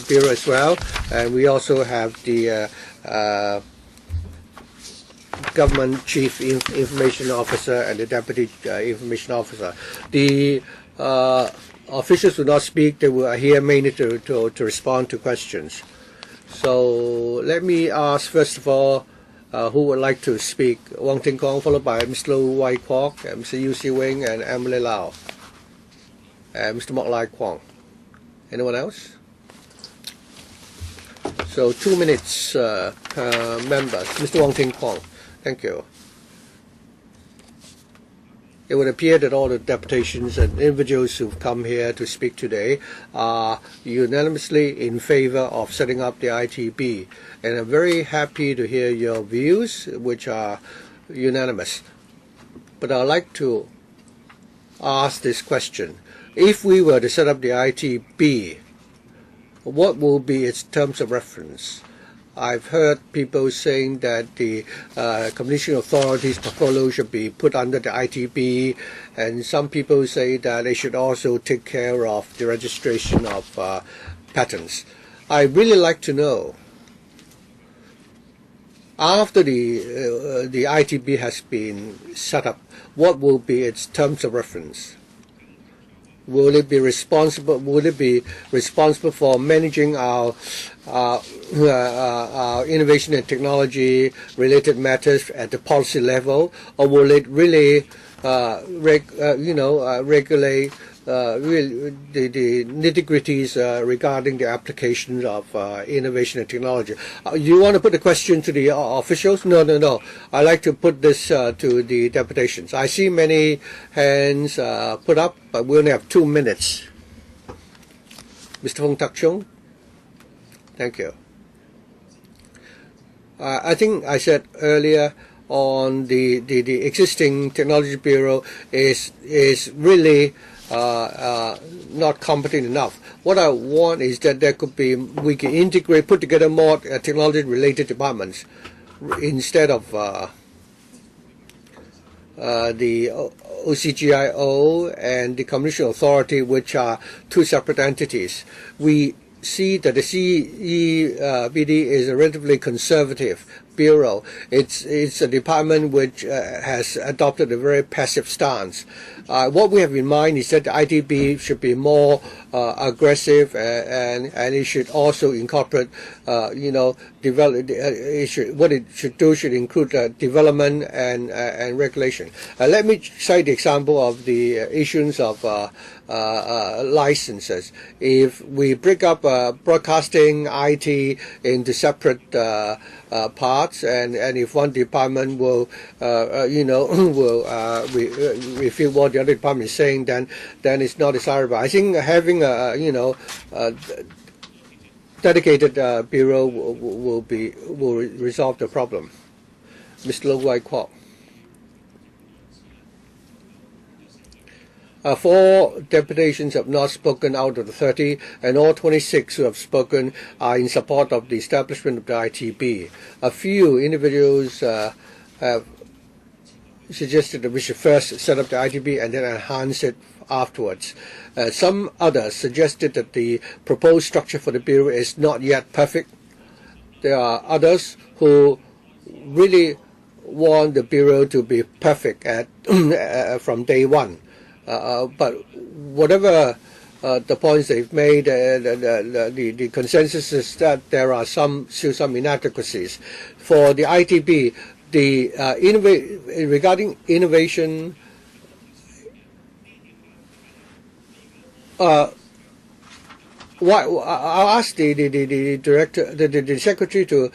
Bureau as well, and we also have the Government Chief Information Officer and the Deputy Information Officer. The officials will not speak. They are here mainly to respond to questions. So let me ask first of all who would like to speak. Wong Ting Kong, followed by Mr. Lu Wai Kwok, Mr. Yu Si Wing, and Emily Lau, and Mr. Mok Lai Kwong. Anyone else? So 2 minutes per member. Mr. Wong Ting Kong. Thank you. it would appear that all the deputations and individuals who've come here to speak today are unanimously in favor of setting up the ITB. And I'm very happy to hear your views, which are unanimous. But I'd like to ask this question. If we were to set up the ITB, what will be its terms of reference? I've heard people saying that the competition authority's portfolio should be put under the ITB, and some people say that they should also take care of the registration of patents. I'd really like to know, after the ITB has been set up, what will be its terms of reference? Will it be responsible? Would it be responsible for managing our innovation and technology related matters at the policy level, or will it really, regulate the nitty-gritties regarding the applications of innovation and technology? You want to put the question to the officials? No. I'd like to put this to the deputations. I see many hands put up, but we only have 2 minutes. Mr. Fong Tak Chung. Thank you. I think I said earlier on the existing technology bureau is really not competent enough. What I want is that we can integrate, put together more technology-related departments instead of the OCGIO and the Competition Authority, which are two separate entities. We see that the CEPD is a relatively conservative bureau. It's a department which has adopted a very passive stance. What we have in mind is that the ITB should be more aggressive, and it should also incorporate, what it should do should include development and regulation. Let me cite the example of the issuance of licenses. If we break up broadcasting IT into separate parts, and if one department will refute what the other department is saying, then it's not desirable. I think having a dedicated bureau will resolve the problem. Mr. QUAT. 4 deputations have not spoken out of the 30, and all 26 who have spoken are in support of the establishment of the ITB. A few individuals have suggested that we should first set up the ITB and then enhance it afterwards. Some others suggested that the proposed structure for the bureau is not yet perfect. There are others who really want the bureau to be perfect from day one. But whatever the points they've made, the consensus is that there are still some inadequacies. For the ITB, regarding innovation, I'll ask the director, the secretary to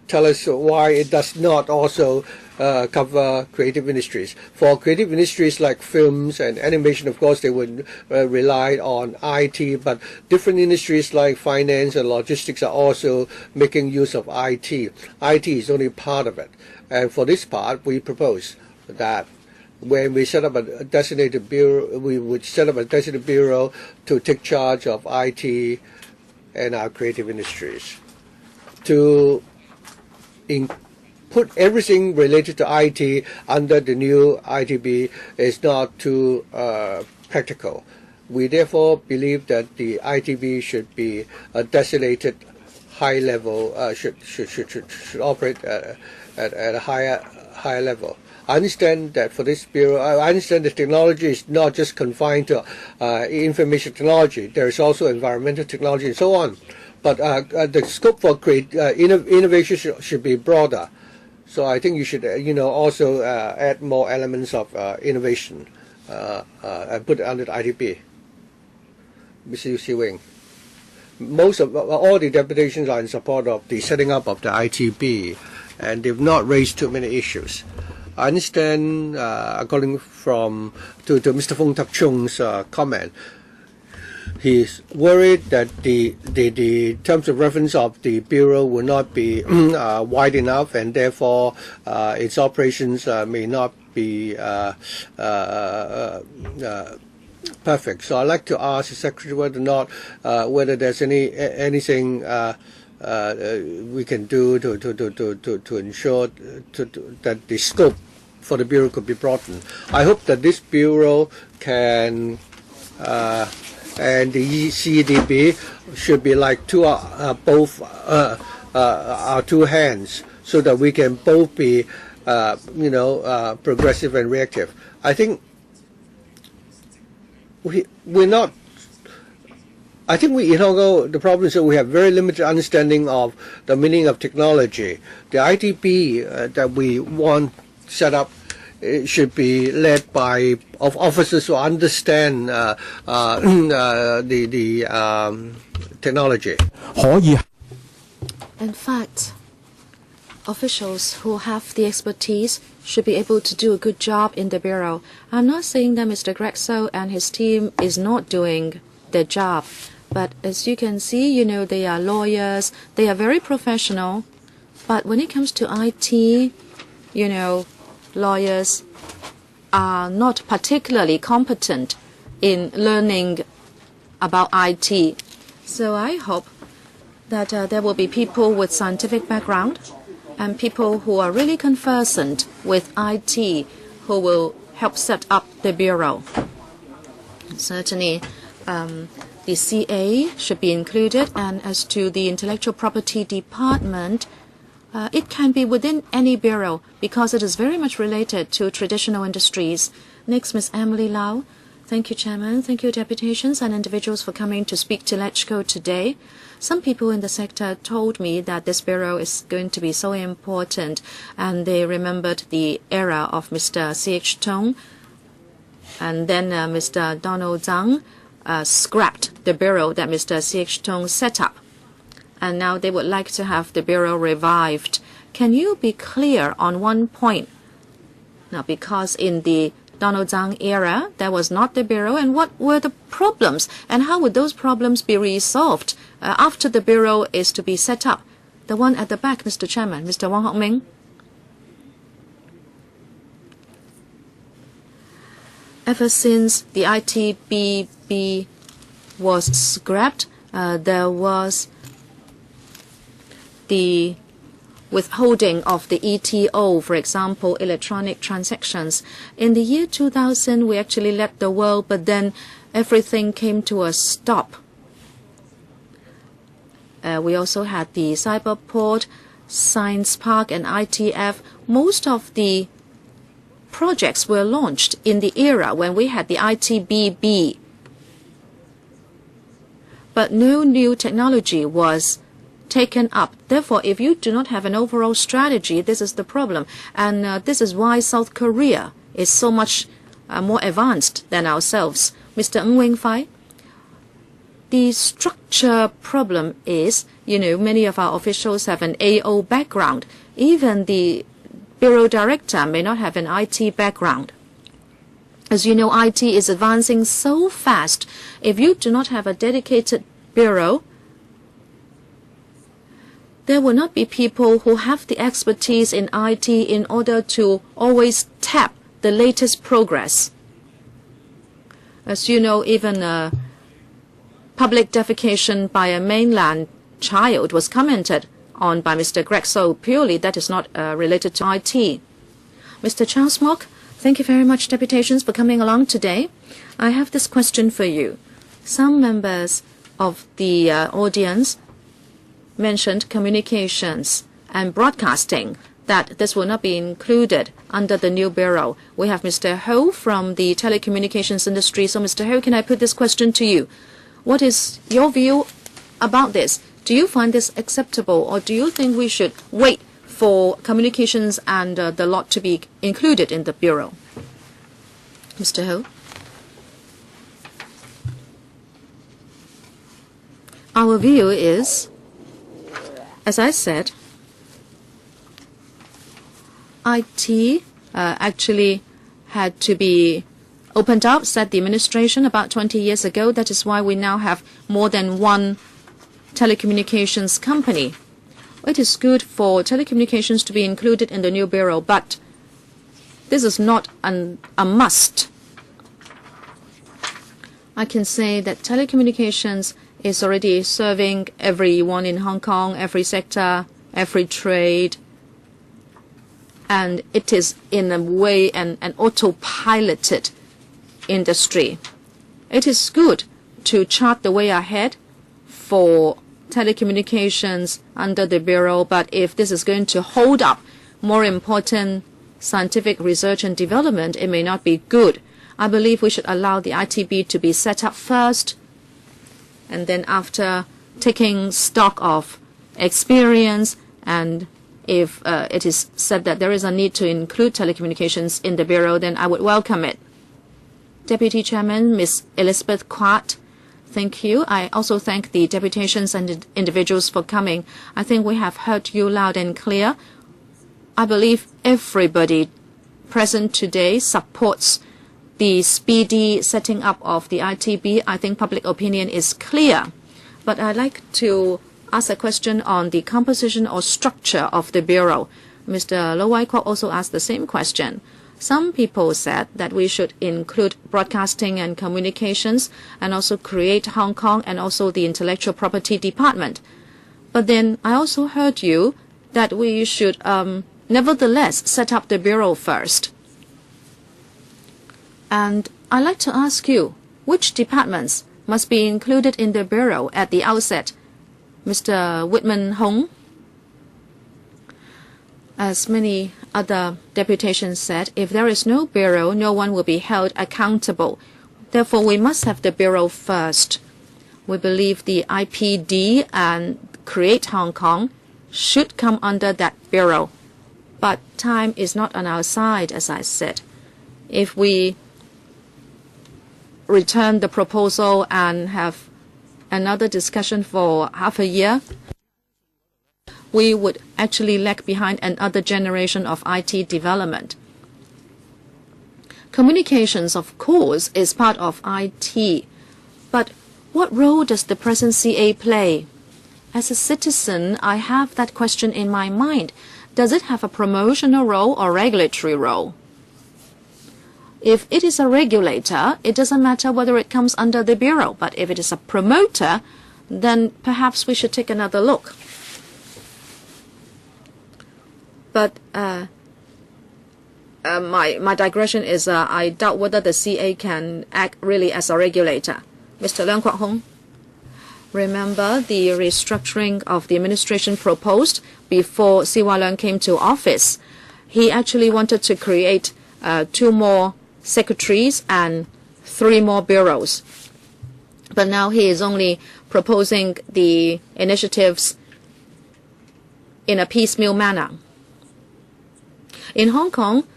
tell us why it does not also cover creative industries. For creative industries like films and animation, of course, they would rely on IT, but different industries like finance and logistics are also making use of IT. IT is only part of it. And for this part, we propose that when we set up a designated bureau, we would set up a designated bureau to take charge of IT and our creative industries. To put everything related to IT under the new ITB is not too practical. We therefore believe that the ITB should be a designated high level, should operate at a higher level. I understand that for this bureau, I understand that technology is not just confined to information technology. There is also environmental technology and so on. But the scope for innovation should be broader. So I think you should, also add more elements of innovation and put it under the ITB. Mr. Yu Wing. All the deputations are in support of the setting up of the ITB, and they've not raised too many issues. I understand, according to Mr. Fong Tak Chung's comment, he's worried that the terms of reference of the Bureau will not be wide enough, and therefore its operations may not be perfect. So I'd like to ask the Secretary whether or not whether there's anything we can do to ensure that the scope for the Bureau could be broadened. I hope that this Bureau can and the CEDB should be like both our two hands, so that we can both be progressive and reactive. I think we're not. I think in Hong Kong, the problem is that we have very limited understanding of the meaning of technology. The ITB that we want set up, it should be led of officers who understand the technology. In fact, officials who have the expertise should be able to do a good job in the Bureau. I'm not saying that Mr. Greg So and his team is not doing their job, but as you can see, they are lawyers, they are very professional, but when it comes to IT, lawyers are not particularly competent in learning about IT. So I hope that there will be people with scientific background and people who are really conversant with IT who will help set up the Bureau. Certainly, the CA should be included, and as to the Intellectual Property Department, it can be within any bureau because it is very much related to traditional industries. Next, Ms. Emily Lau. Thank you, Chairman. Thank you, deputations and individuals for coming to speak to LegCo today. Some people in the sector told me that this bureau is going to be so important, and they remembered the era of Mr. C.H. Tung, and then Mr. Donald Zhang scrapped the bureau that Mr. C.H. Tung set up. And now they would like to have the Bureau revived. Can you be clear on one point? Now, because in the Donald Zhang era, there was not the Bureau, and what were the problems? And how would those problems be resolved after the Bureau is to be set up? The one at the back, Mr. Chairman, Mr. Wong Hock Ming. Ever since the ITBB was scrapped, there was the withholding of the ETO, for example, electronic transactions. In the year 2000, we actually led the world, but then everything came to a stop. We also had the Cyberport, Science Park, and ITF. Most of the projects were launched in the era when we had the ITBB. But no new technology was taken up. Therefore, if you do not have an overall strategy, this is the problem. And this is why South Korea is so much more advanced than ourselves. Mr. Ng Wing Fai, the structure problem is, many of our officials have an AO background. Even the Bureau Director may not have an IT background. As you know, IT is advancing so fast. If you do not have a dedicated bureau, there will not be people who have the expertise in IT in order to always tap the latest progress. As you know, even public defecation by a mainland child was commented on by Mr. Greg, so purely that is not related to IT. Mr. Charles Mok, thank you very much, deputations, for coming along today. I have this question for you. Some members of the audience mentioned communications and broadcasting, that this will not be included under the new bureau. We have Mr. Ho from the telecommunications industry. So, Mr. Ho, can I put this question to you? What is your view about this? Do you find this acceptable, or do you think we should wait for communications and the lot to be included in the bureau? Mr. Ho? Our view is, as I said, IT actually had to be opened up, said the administration, about 20 years ago. That is why we now have more than one telecommunications company. It is good for telecommunications to be included in the new bureau, but this is not a must. I can say that telecommunications is already serving everyone in Hong Kong, every sector, every trade, and it is in a way an autopiloted industry. It is good to chart the way ahead for telecommunications under the Bureau, but if this is going to hold up more important scientific research and development, it may not be good. I believe we should allow the ITB to be set up first, and then after taking stock of experience, and if it is said that there is a need to include telecommunications in the Bureau, then I would welcome it. Deputy Chairman, Ms. Elizabeth QUAT, thank you. I also thank the deputations and individuals for coming. I think we have heard you loud and clear. I believe everybody present today supports the speedy setting up of the ITB. I think public opinion is clear. But I'd like to ask a question on the composition or structure of the Bureau. Mr. Lo Wai Kwok also asked the same question. Some people said that we should include broadcasting and communications and also create Hong Kong and also the intellectual property department. But then I also heard you that we should nevertheless set up the Bureau first. And I'd like to ask you, which departments must be included in the Bureau at the outset? Mr. Whitman Hong? As many other deputations said, if there is no Bureau, no one will be held accountable. Therefore, we must have the Bureau first. We believe the IPD and Create Hong Kong should come under that Bureau. But time is not on our side, as I said. If we return the proposal and have another discussion for half a year, we would actually lag behind another generation of IT development. Communications, of course, is part of IT, but what role does the present CA play? As a citizen, I have that question in my mind. Does it have a promotional role or regulatory role? If it is a regulator, it doesn't matter whether it comes under the Bureau, but if it is a promoter, then perhaps we should take another look. But my digression is I doubt whether the CA can act really as a regulator. Mr. Leung Kwok Hong, remember the restructuring of the administration proposed before CY Leung came to office. He actually wanted to create 2 more secretaries and 3 more bureaus. But now he is only proposing the initiatives in a piecemeal manner. In Hong Kong,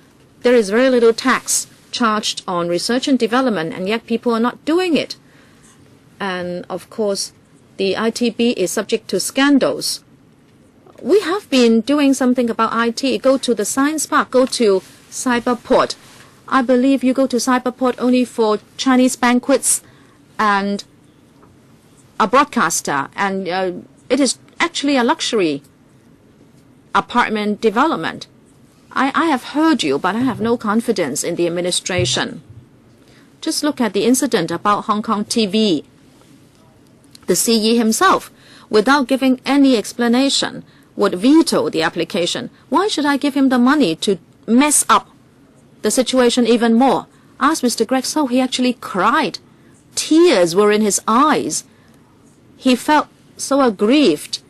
there is very little tax charged on research and development, and yet people are not doing it. And of course, the ITB is subject to scandals. We have been doing something about IT. Go to the Science Park, go to Cyberport. I believe you go to Cyberport only for Chinese banquets and a broadcaster, and it is actually a luxury apartment development. I have heard you, but I have no confidence in the administration. Just look at the incident about Hong Kong TV. The CE himself, without giving any explanation, would veto the application. Why should I give him the money to mess up the situation even more? Ask Mr. Greg So, he actually cried. Tears were in his eyes. He felt so aggrieved.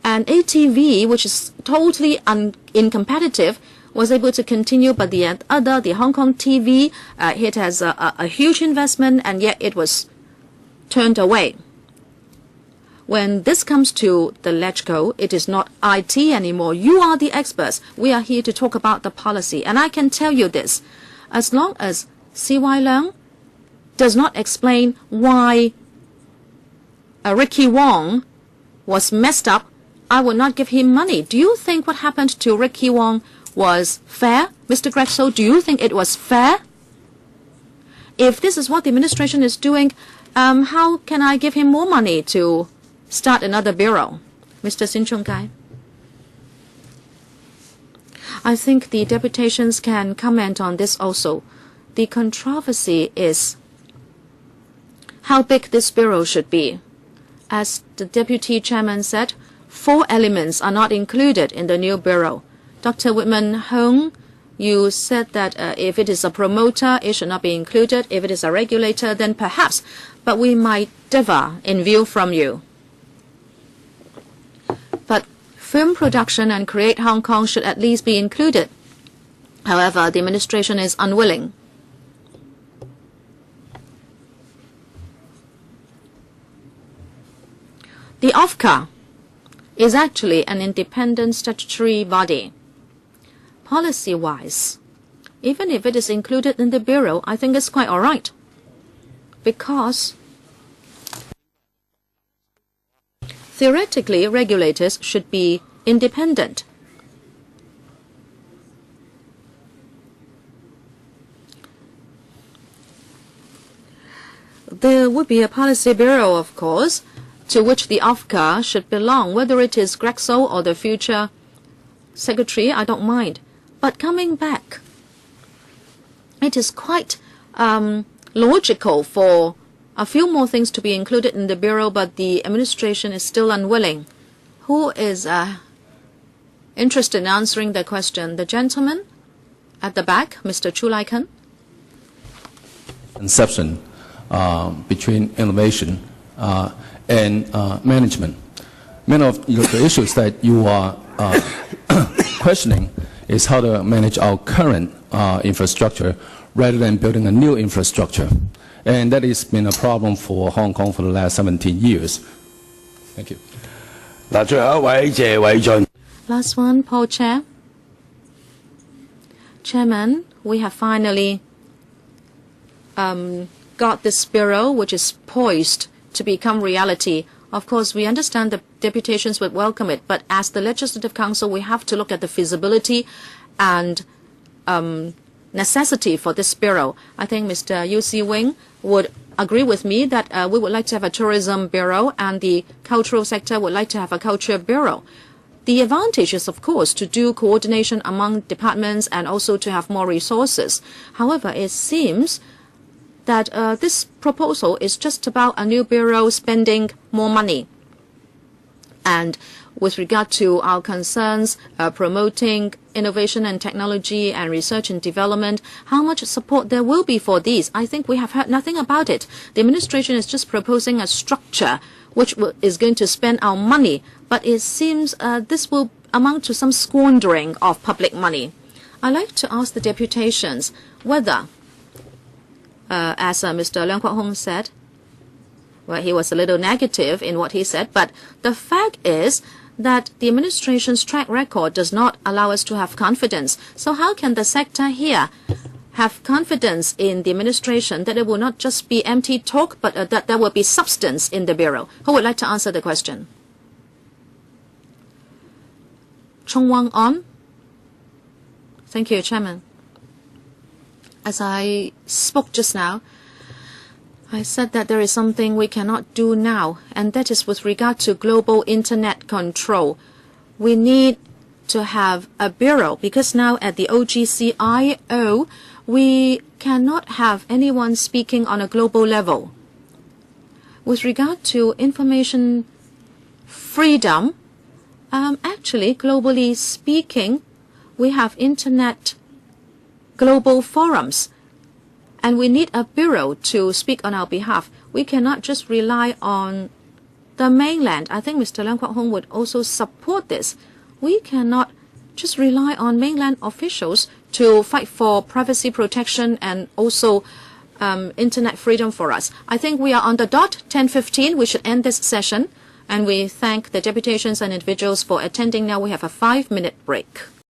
And ATV, which is totally incompetitive, was able to continue, but the Hong Kong TV, it has a huge investment, and yet it was turned away. When this comes to the LegCo, it is not IT anymore. You are the experts. We are here to talk about the policy. And I can tell you this, as long as CY Leung does not explain why Ricky Wong was messed up, I would not give him money. Do you think what happened to Ricky Wong was fair? Mr. Grexo, do you think it was fair? If this is what the administration is doing, how can I give him more money to start another bureau? Mr. Sin Chung Kai. I think the deputations can comment on this also. The controversy is how big this bureau should be. As the deputy chairman said, 4 elements are not included in the new bureau. Dr. Whitman Hong, you said that if it is a promoter, it should not be included. If it is a regulator, then perhaps. But we might differ in view from you. But film production and Create Hong Kong should at least be included. However, the administration is unwilling. The OFCA is actually an independent statutory body. Policy-wise, even if it is included in the Bureau, I think it's quite all right. Because theoretically, regulators should be independent. There would be a policy bureau, of course, to which the OFCA should belong. Whether it is Grexo or the future secretary, I don't mind. But coming back, it is quite logical for a few more things to be included in the bureau, but the administration is still unwilling. Who is interested in answering the question? The gentleman at the back, Mr. Chu Lai Ken. Conception between innovation and management. Many of the issues that you are questioning is how to manage our current infrastructure rather than building a new infrastructure. And that has been a problem for Hong Kong for the last 17 years. Thank you. Last one, Paul Chair. Chairman, we have finally got this bureau, which is poised to become reality. Of course, we understand the deputations would welcome it, but as the Legislative Council, we have to look at the feasibility and necessity for this bureau. I think Mr. Yu Si Wing would agree with me that we would like to have a tourism bureau, and the cultural sector would like to have a culture bureau. The advantage is, of course, to do coordination among departments and also to have more resources. However, it seems that this proposal is just about a new bureau spending more money. And with regard to our concerns, promoting innovation and technology and research and development, how much support there will be for these, I think we have heard nothing about it. The administration is just proposing a structure which is going to spend our money, but it seems this will amount to some squandering of public money. I'd like to ask the deputations whether as Mr. Leung Kwok Hong said, well, he was a little negative in what he said, but the fact is that the administration's track record does not allow us to have confidence. So how can the sector here have confidence in the administration that it will not just be empty talk, but that there will be substance in the bureau? Who would like to answer the question? Chung Wang On. Thank you, Chairman. As I spoke just now, I said that there is something we cannot do now, and that is with regard to global internet control. We need to have a bureau, because now at the OGCIO, we cannot have anyone speaking on a global level. With regard to information freedom, actually, globally speaking, we have internet global forums, and we need a bureau to speak on our behalf. We cannot just rely on the mainland. I think Mr. Leung Kwok Hong would also support this. We cannot just rely on mainland officials to fight for privacy protection and also internet freedom for us. I think we are on the dot, 10:15. We should end this session, and we thank the deputations and individuals for attending. Now we have a 5-minute break.